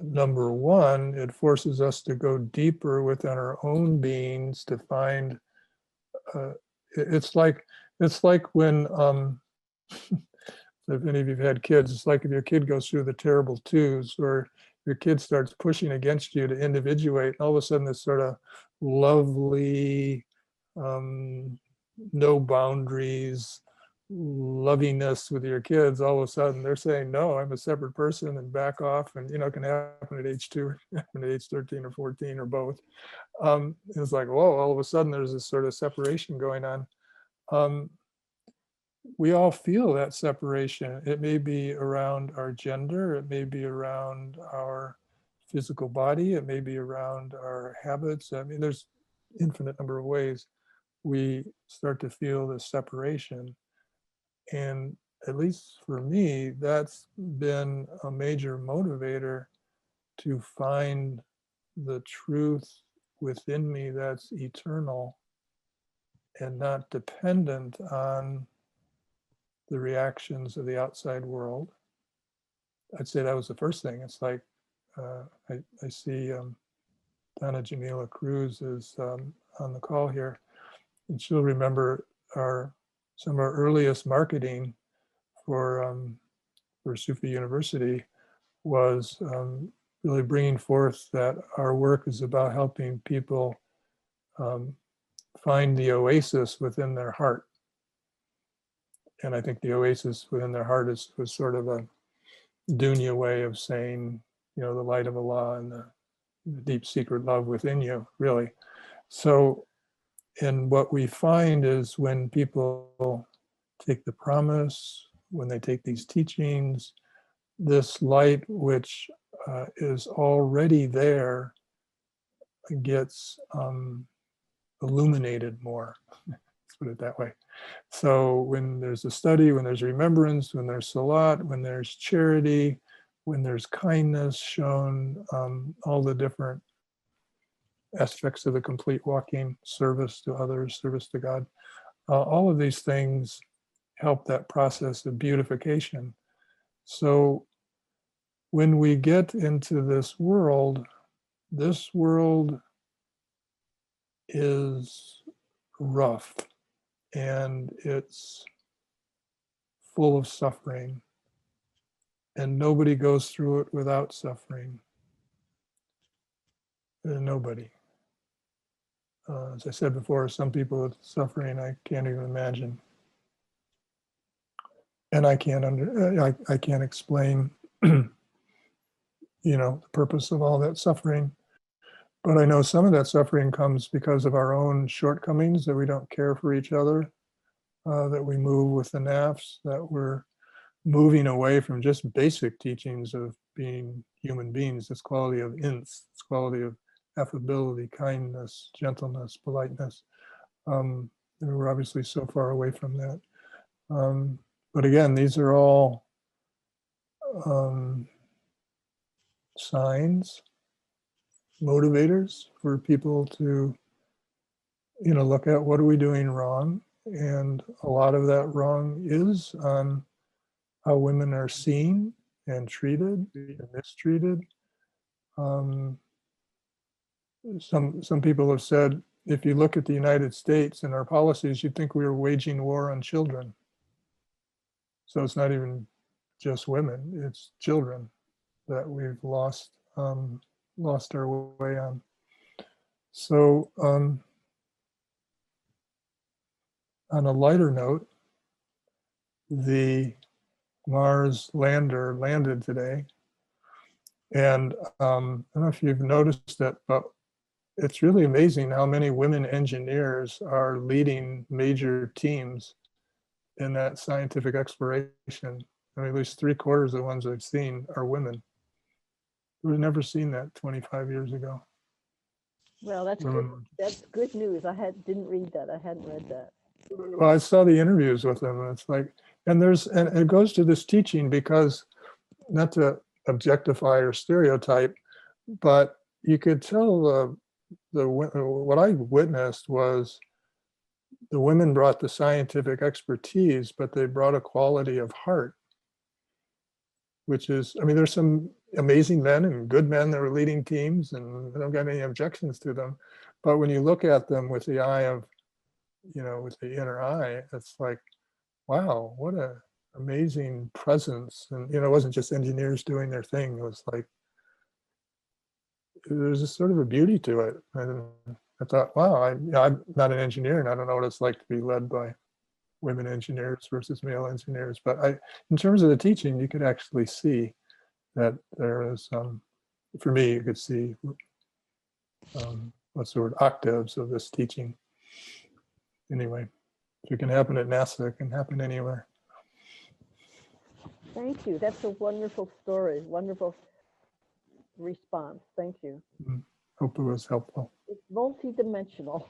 number one, it forces us to go deeper within our own beings to find, it's like when, if any of you've had kids, it's like if your kid goes through the terrible twos, or your kid starts pushing against you to individuate, and all of a sudden this sort of lovely, no boundaries, lovingness with your kids, all of a sudden they're saying, no, I'm a separate person, and back off. And, it can happen at age 2, happen at age 13 or 14 or both. It's like, whoa, all of a sudden there's this sort of separation going on. We all feel that separation. It may be around our gender, it may be around our physical body, it may be around our habits. I mean, there's infinite number of ways we start to feel this separation. And at least for me, that's been a major motivator to find the truth within me that's eternal and not dependent on the reactions of the outside world. I'd say that was the first thing. It's like, I see Donna Jamila Cruz is on the call here, and she'll remember some of our earliest marketing for Sufi University was really bringing forth that our work is about helping people find the oasis within their heart. And I think the oasis within their heart was sort of a dunya way of saying, you know, the light of Allah and the deep secret love within you, really. So, and what we find is when people take the promise, when they take these teachings, this light which is already there gets illuminated more. Let's put it that way. So when there's a study, when there's remembrance, when there's salat, when there's charity, when there's kindness shown, all the different aspects of the complete walking, service to others, service to God, all of these things help that process of beautification. So when we get into this world is rough and it's full of suffering, and nobody goes through it without suffering. Nobody. As I said before, some people with suffering I can't even imagine, and I can't explain, you know, the purpose of all that suffering. But I know some of that suffering comes because of our own shortcomings, that we don't care for each other, that we move with the nafs, that we're moving away from just basic teachings of being human beings, this quality of ins, this quality of affability, kindness, gentleness, politeness. We're obviously so far away from that. But again, these are all signs, motivators for people to, you know, look at what are we doing wrong. And a lot of that wrong is on how women are seen and treated and mistreated. Some people have said, if you look at the United States and our policies, you'd think we were waging war on children. So it's not even just women, it's children that we've lost our way on. So on a lighter note, the Mars lander landed today. And I don't know if you've noticed that, but it's really amazing how many women engineers are leading major teams in that scientific exploration. I mean, at least 3/4 of the ones I've seen are women. We've never seen that 25 years ago. Well, that's good. That's good news. Didn't read that. I hadn't read that. Well, I saw the interviews with them, and it's like, and it goes to this teaching, because not to objectify or stereotype, but you could tell what I witnessed was the women brought the scientific expertise, but they brought a quality of heart, which is, I mean, there's some amazing men and good men that were leading teams, and I don't got any objections to them. But when you look at them with the eye of, you know, with the inner eye, it's like, wow, what a amazing presence. And, you know, it wasn't just engineers doing their thing. It was like, there's a sort of a beauty to it. And I thought, wow, I'm not an engineer and I don't know what it's like to be led by women engineers versus male engineers. But in terms of the teaching, you could actually see that there is, for me, you could see what sort of octaves of this teaching. Anyway, if it can happen at NASA, it can happen anywhere. Thank you. That's a wonderful story. Wonderful response. Thank you. Hope it was helpful. It's multidimensional.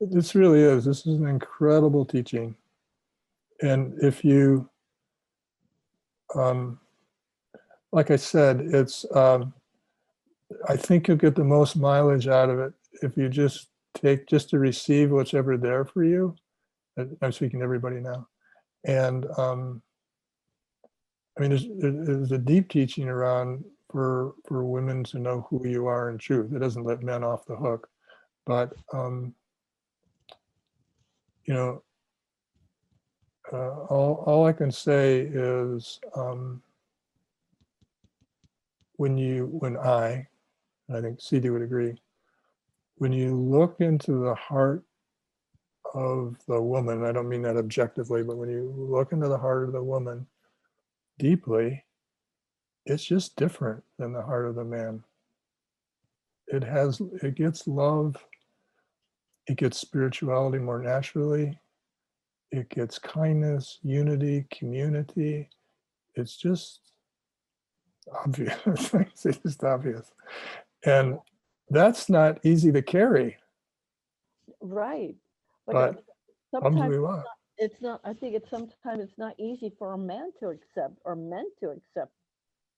This really is. This is an incredible teaching. And if you, like I said, it's, I think you'll get the most mileage out of it if you just to receive what's ever there for you. I'm speaking to everybody now. And I mean, there's a deep teaching around for women to know who you are in truth. It doesn't let men off the hook. But, you know, all I can say is when I think Sidi would agree, when you look into the heart of the woman, I don't mean that objectively, but when you look into the heart of the woman deeply, it's just different than the heart of the man. It gets love, it gets spirituality more naturally, it gets kindness, unity, community. It's just obvious. It's just obvious. And that's not easy to carry, Right. But but sometimes alhamdulillah. it's not, I think it's sometimes it's not easy for a man to accept or men to accept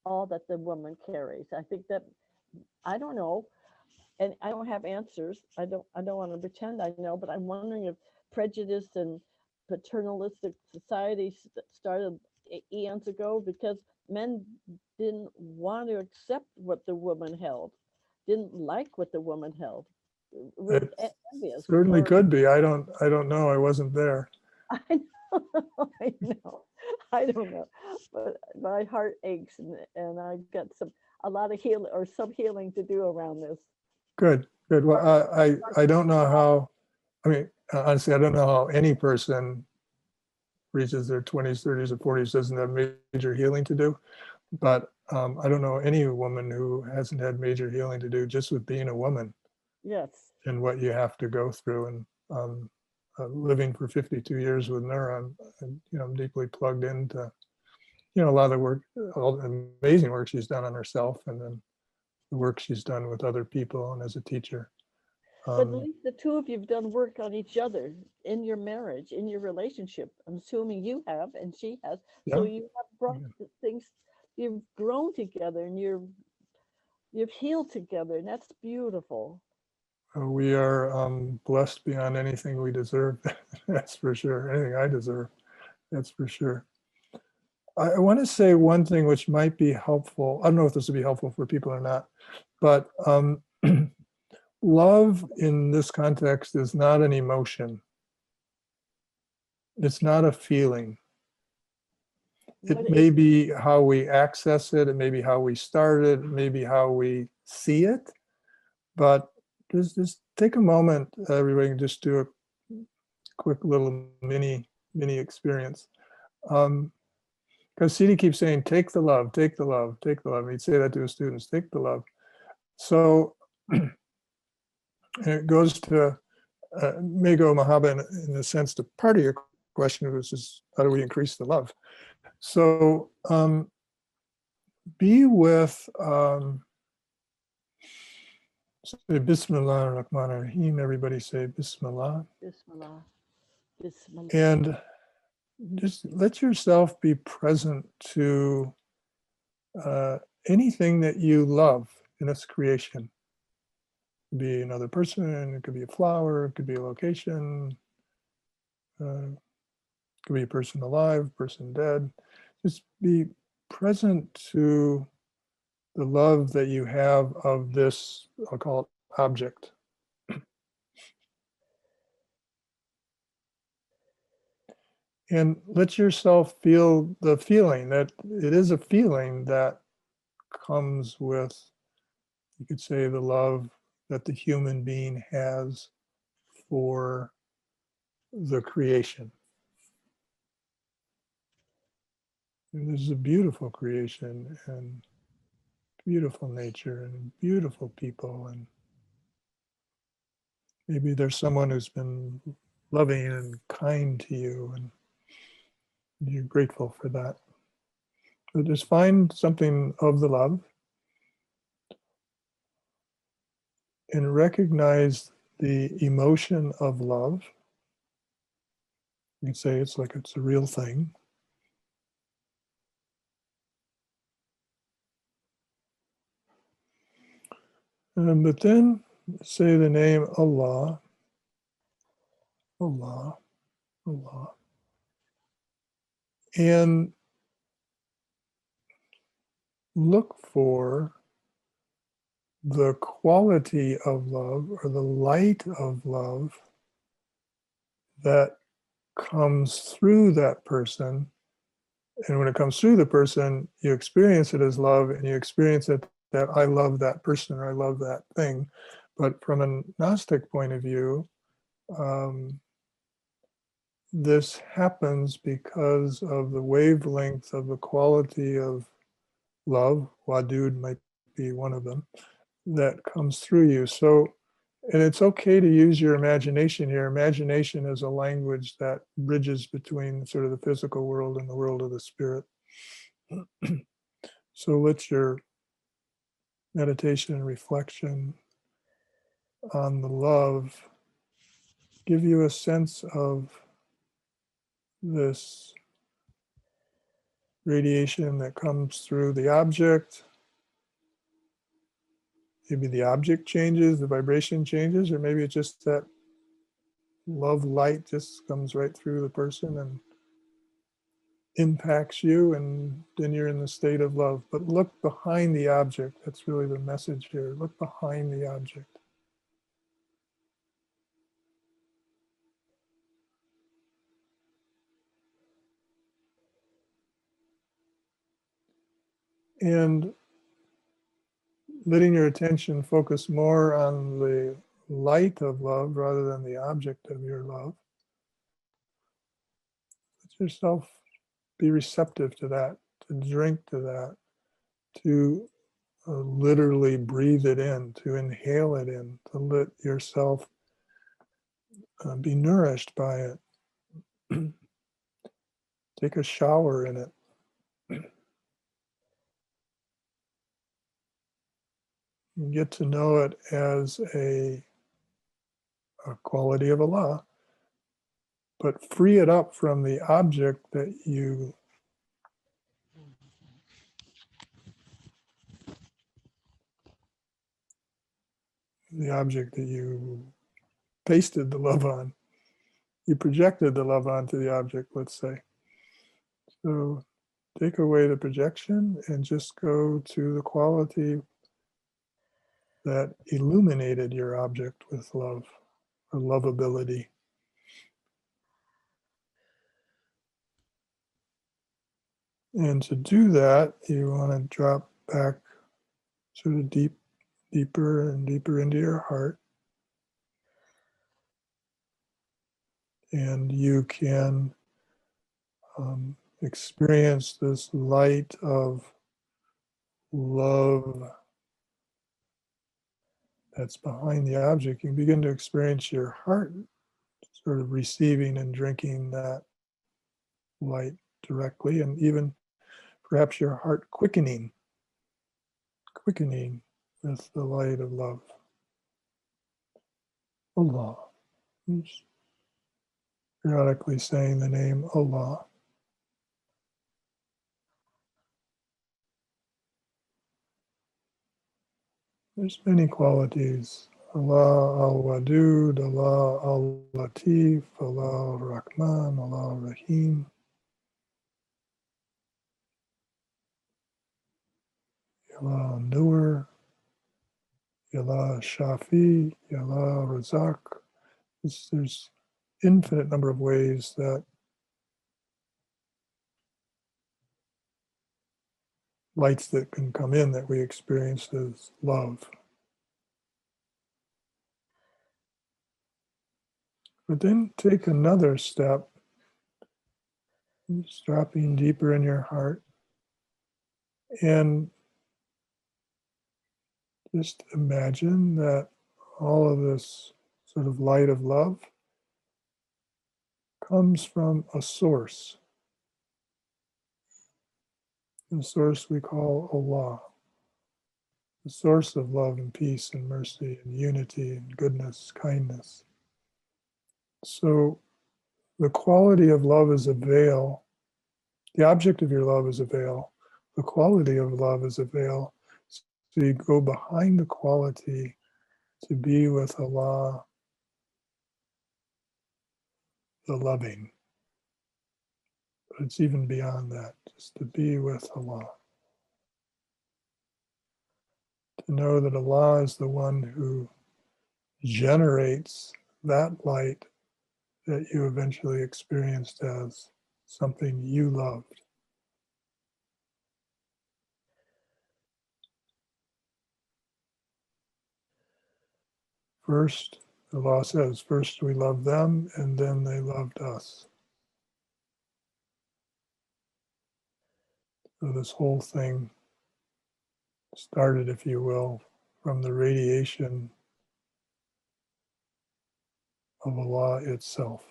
all that the woman carries. I think that, I don't know, and I don't have answers. I don't want to pretend I know, but I'm wondering if prejudice and paternalistic society started eons ago because men didn't want to accept what the woman held, didn't like what the woman held. Were It envious. certainly Or, could be. I don't know. I wasn't there. I know, I know, I don't know, but my heart aches, and I've got a lot of healing or some healing to do around this. Good, good. Well, I don't know how, I mean, honestly, I don't know how any person reaches their 20s, 30s, or 40s doesn't have major healing to do. But I don't know any woman who hasn't had major healing to do just with being a woman Yes. and what you have to go through. And living for 52 years with Nura, I'm deeply plugged into, a lot of the work, all the amazing work she's done on herself, and then the work she's done with other people and as a teacher. But at least the two of you have done work on each other in your marriage, in your relationship. I'm assuming you have, and she has. So Yeah. you have brought things, you've grown together, and you've healed together, and that's beautiful. We are blessed beyond anything we deserve. That's for sure. Anything I deserve, that's for sure. I want to say one thing which might be helpful. I don't know if this would be helpful for people or not, but love in this context is not an emotion. It's not a feeling. It may be how we access it, it may be how we start it, it may be how we see it, but just take a moment, everybody, and just do a quick little mini experience. Because Sidi keeps saying, take the love, take the love, take the love. And he'd say that to his students, take the love. So it goes to may go Mahaba in the sense to part of your question, which is how do we increase the love? So be with, say Bismillah ar-Rahman ar-Rahim. Everybody say Bismillah. Bismillah. Bismillah. And just let yourself be present to anything that you love in its creation. It could be another person, it could be a flower, it could be a location, it could be a person alive, person dead. Just be present to the love that you have of this, I'll call it object. And let yourself feel the feeling that it is a feeling that comes with, you could say, the love that the human being has for the creation. And this is a beautiful creation and beautiful nature and beautiful people. And maybe there's someone who's been loving and kind to you and you're grateful for that. But just find something of the love and recognize the emotion of love. You can say it's like it's a real thing. But then say the name Allah, Allah, Allah. And look for the quality of love or the light of love that comes through that person. And when it comes through the person, you experience it as love and you experience it that I love that person or I love that thing. But from a Gnostic point of view, this happens because of the wavelength of the quality of love. Wadude might be one of them that comes through you. So, and it's okay to use your imagination here. Imagination is a language that bridges between sort of the physical world and the world of the spirit. So let your meditation and reflection on the love give you a sense of this radiation that comes through the object. Maybe the object changes, the vibration changes, or maybe it's just that love light just comes right through the person and impacts you, and then you're in the state of love. But look behind the object. That's really the message here. Look behind the object. And letting your attention focus more on the light of love rather than the object of your love. Let yourself be receptive to that, to drink to that, to literally breathe it in, to inhale it in, to let yourself be nourished by it. Take a shower in it. And get to know it as a quality of Allah, but free it up from the object that you pasted the love on. You projected the love onto the object, let's say. So take away the projection and just go to the quality that illuminated your object with love or lovability. And to do that, you want to drop back sort of deeper and deeper into your heart. And you can experience this light of love that's behind the object. You can begin to experience your heart sort of receiving and drinking that light directly, and even perhaps your heart quickening with the light of love. Allah. Just periodically saying the name Allah. There's many qualities. Allah al-Wadude, Allah al-Latif, Allah al-Rahman, Allah al-Rahim. Allah al-Nur, Allah Shafi, Allah Razak. There's infinite number of ways that lights that can come in that we experience as love. But then take another step, just dropping deeper in your heart, and just imagine that all of this sort of light of love comes from a source. The source we call Allah, the source of love and peace and mercy and unity and goodness, kindness. So the quality of love is a veil. The object of your love is a veil. The quality of love is a veil. So you go behind the quality to be with Allah, the loving. But it's even beyond that, just to be with Allah. To know that Allah is the one who generates that light that you eventually experienced as something you loved. First, the law says, first we loved them and then they loved us. So this whole thing started, if you will, from the radiation of Allah itself.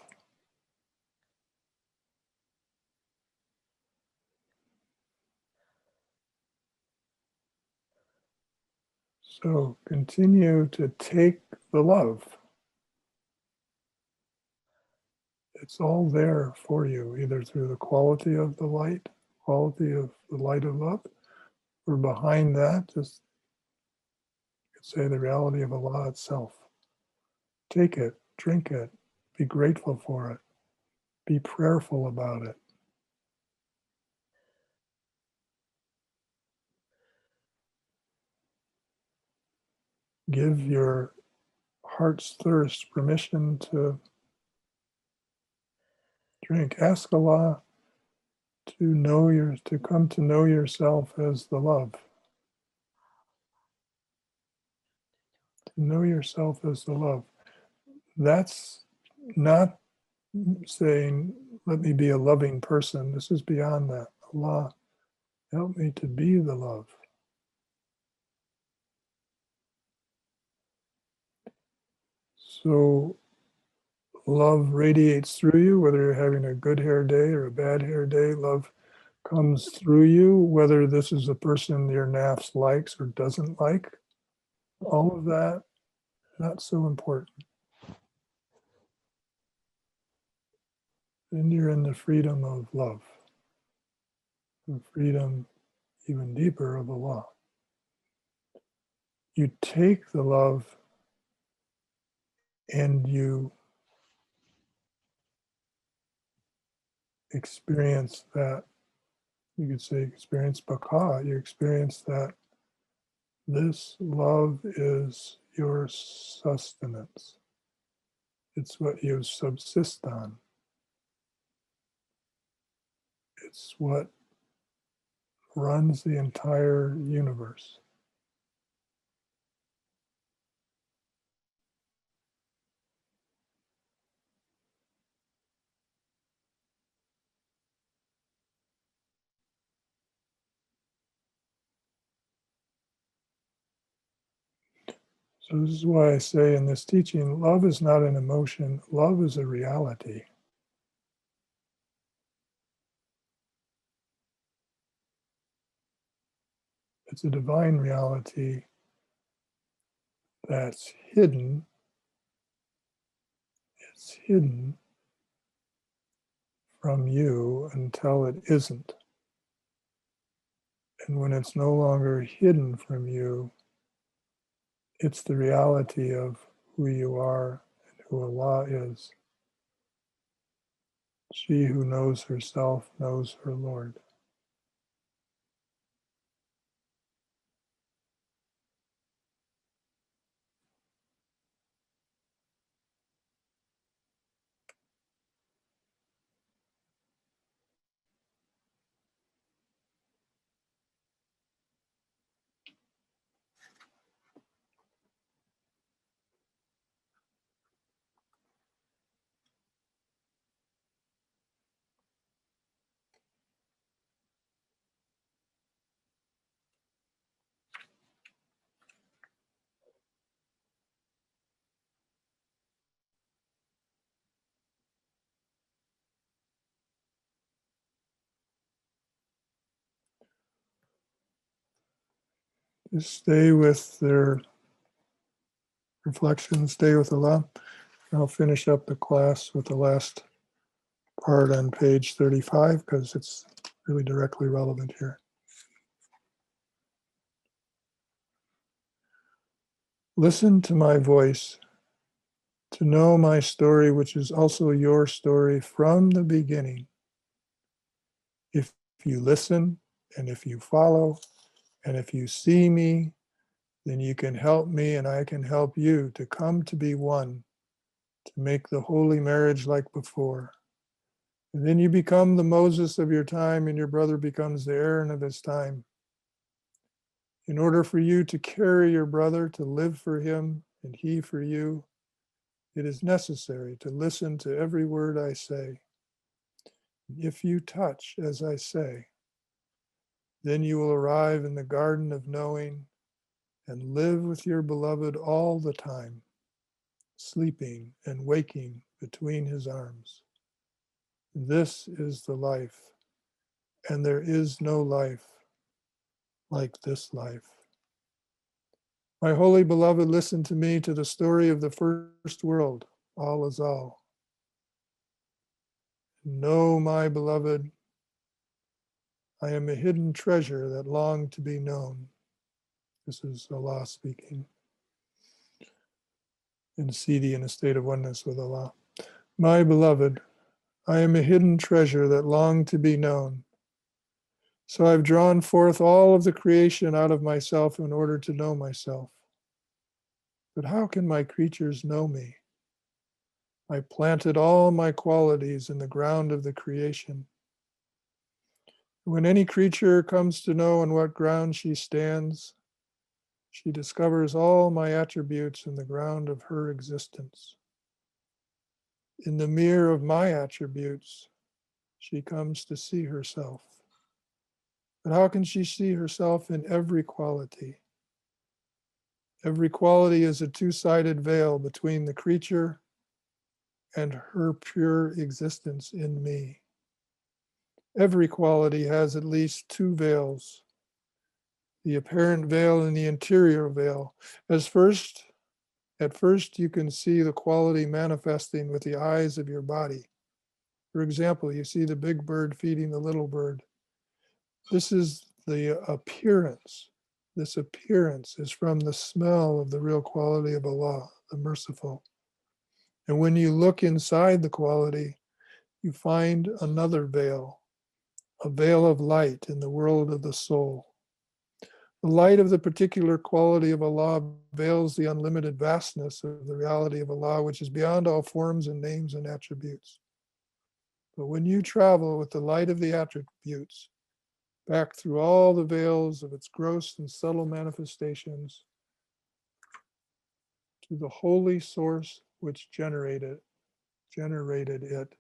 So continue to take the love. It's all there for you, either through the quality of the light, quality of the light of love, or behind that, just you could say the reality of Allah itself. Take it, drink it, be grateful for it, be prayerful about it. Give your heart's thirst permission to drink. Ask Allah to come to know yourself as the love. To know yourself as the love. That's not saying, let me be a loving person. This is beyond that. Allah, help me to be the love. So love radiates through you, whether you're having a good hair day or a bad hair day. Love comes through you, whether this is a person your nafs likes or doesn't like. All of that, not so important. Then you're in the freedom of love, the freedom even deeper of Allah. You take the love and you experience that, you could say experience baka, you experience that this love is your sustenance. It's what you subsist on. It's what runs the entire universe. So this is why I say in this teaching, love is not an emotion, love is a reality. It's a divine reality that's hidden. It's hidden from you until it isn't. And when it's no longer hidden from you, it's the reality of who you are and who Allah is. She who knows herself knows her Lord. Just stay with their reflection, stay with Allah. I'll finish up the class with the last part on page 35 because it's really directly relevant here. Listen to my voice to know my story, which is also your story from the beginning. If you listen and if you follow and if you see me, then you can help me and I can help you to come to be one, to make the holy marriage like before. And then you become the Moses of your time and your brother becomes the Aaron of his time. In order for you to carry your brother, to live for him and he for you, it is necessary to listen to every word I say. If you touch as I say, Then you will arrive in the garden of knowing and live with your beloved all the time, sleeping and waking between his arms. This is the life, and there is no life like this life. My holy beloved, listen to me, to the story of the first world, all is all. Know, my beloved, I am a hidden treasure that longed to be known. This is Allah speaking. And Sidi in a state of oneness with Allah. My beloved, I am a hidden treasure that longed to be known. So I've drawn forth all of the creation out of myself in order to know myself. But how can my creatures know me? I planted all my qualities in the ground of the creation. When any creature comes to know on what ground she stands, she discovers all my attributes in the ground of her existence. In the mirror of my attributes, she comes to see herself. But how can she see herself in every quality? Every quality is a two-sided veil between the creature and her pure existence in me. Every quality has at least two veils, the apparent veil and the interior veil. At first you can see the quality manifesting with the eyes of your body. For example, you see the big bird feeding the little bird. This is the appearance. This appearance is from the smell of the real quality of Allah, the merciful. And when you look inside the quality, you find another veil, a veil of light in the world of the soul. The light of the particular quality of Allah veils the unlimited vastness of the reality of Allah, which is beyond all forms and names and attributes. But when you travel with the light of the attributes, back through all the veils of its gross and subtle manifestations, to the holy source which generated it,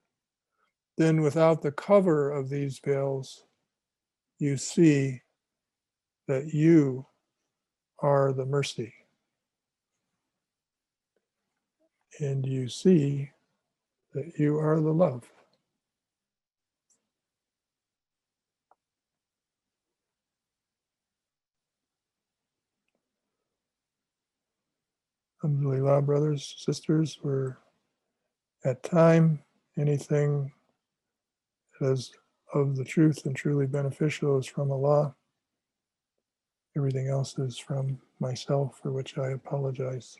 then without the cover of these veils, you see that you are the mercy. And you see that you are the love. Alhamdulillah, brothers, sisters, we're at time. Anything that is of the truth and truly beneficial is from Allah. Everything else is from myself, for which I apologize.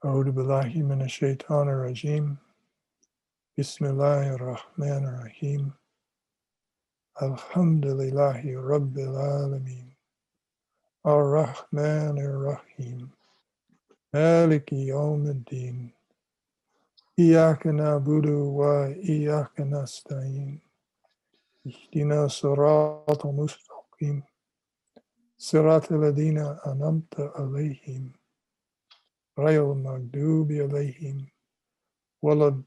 A'udhu billahi minash shaitanir rajim. Bismillahir rahmanir rahim. Alhamdulillahi rabbil alameen. Ar-Rahmanir Rahim. Maliki yawmiddin. Iyyaka na'budu wa iyyaka nasta'in. Ihdina siratal mustaqim. Siratal ladina an'amta alayhim. Ghayril maghdubi alayhim. Waladdallin.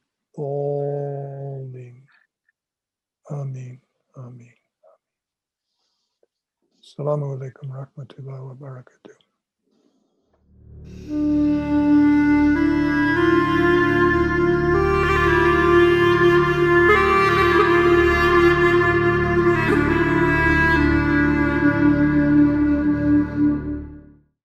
Amin. Amin. Assalamu alaikum rahmatullahi wa barakatuh.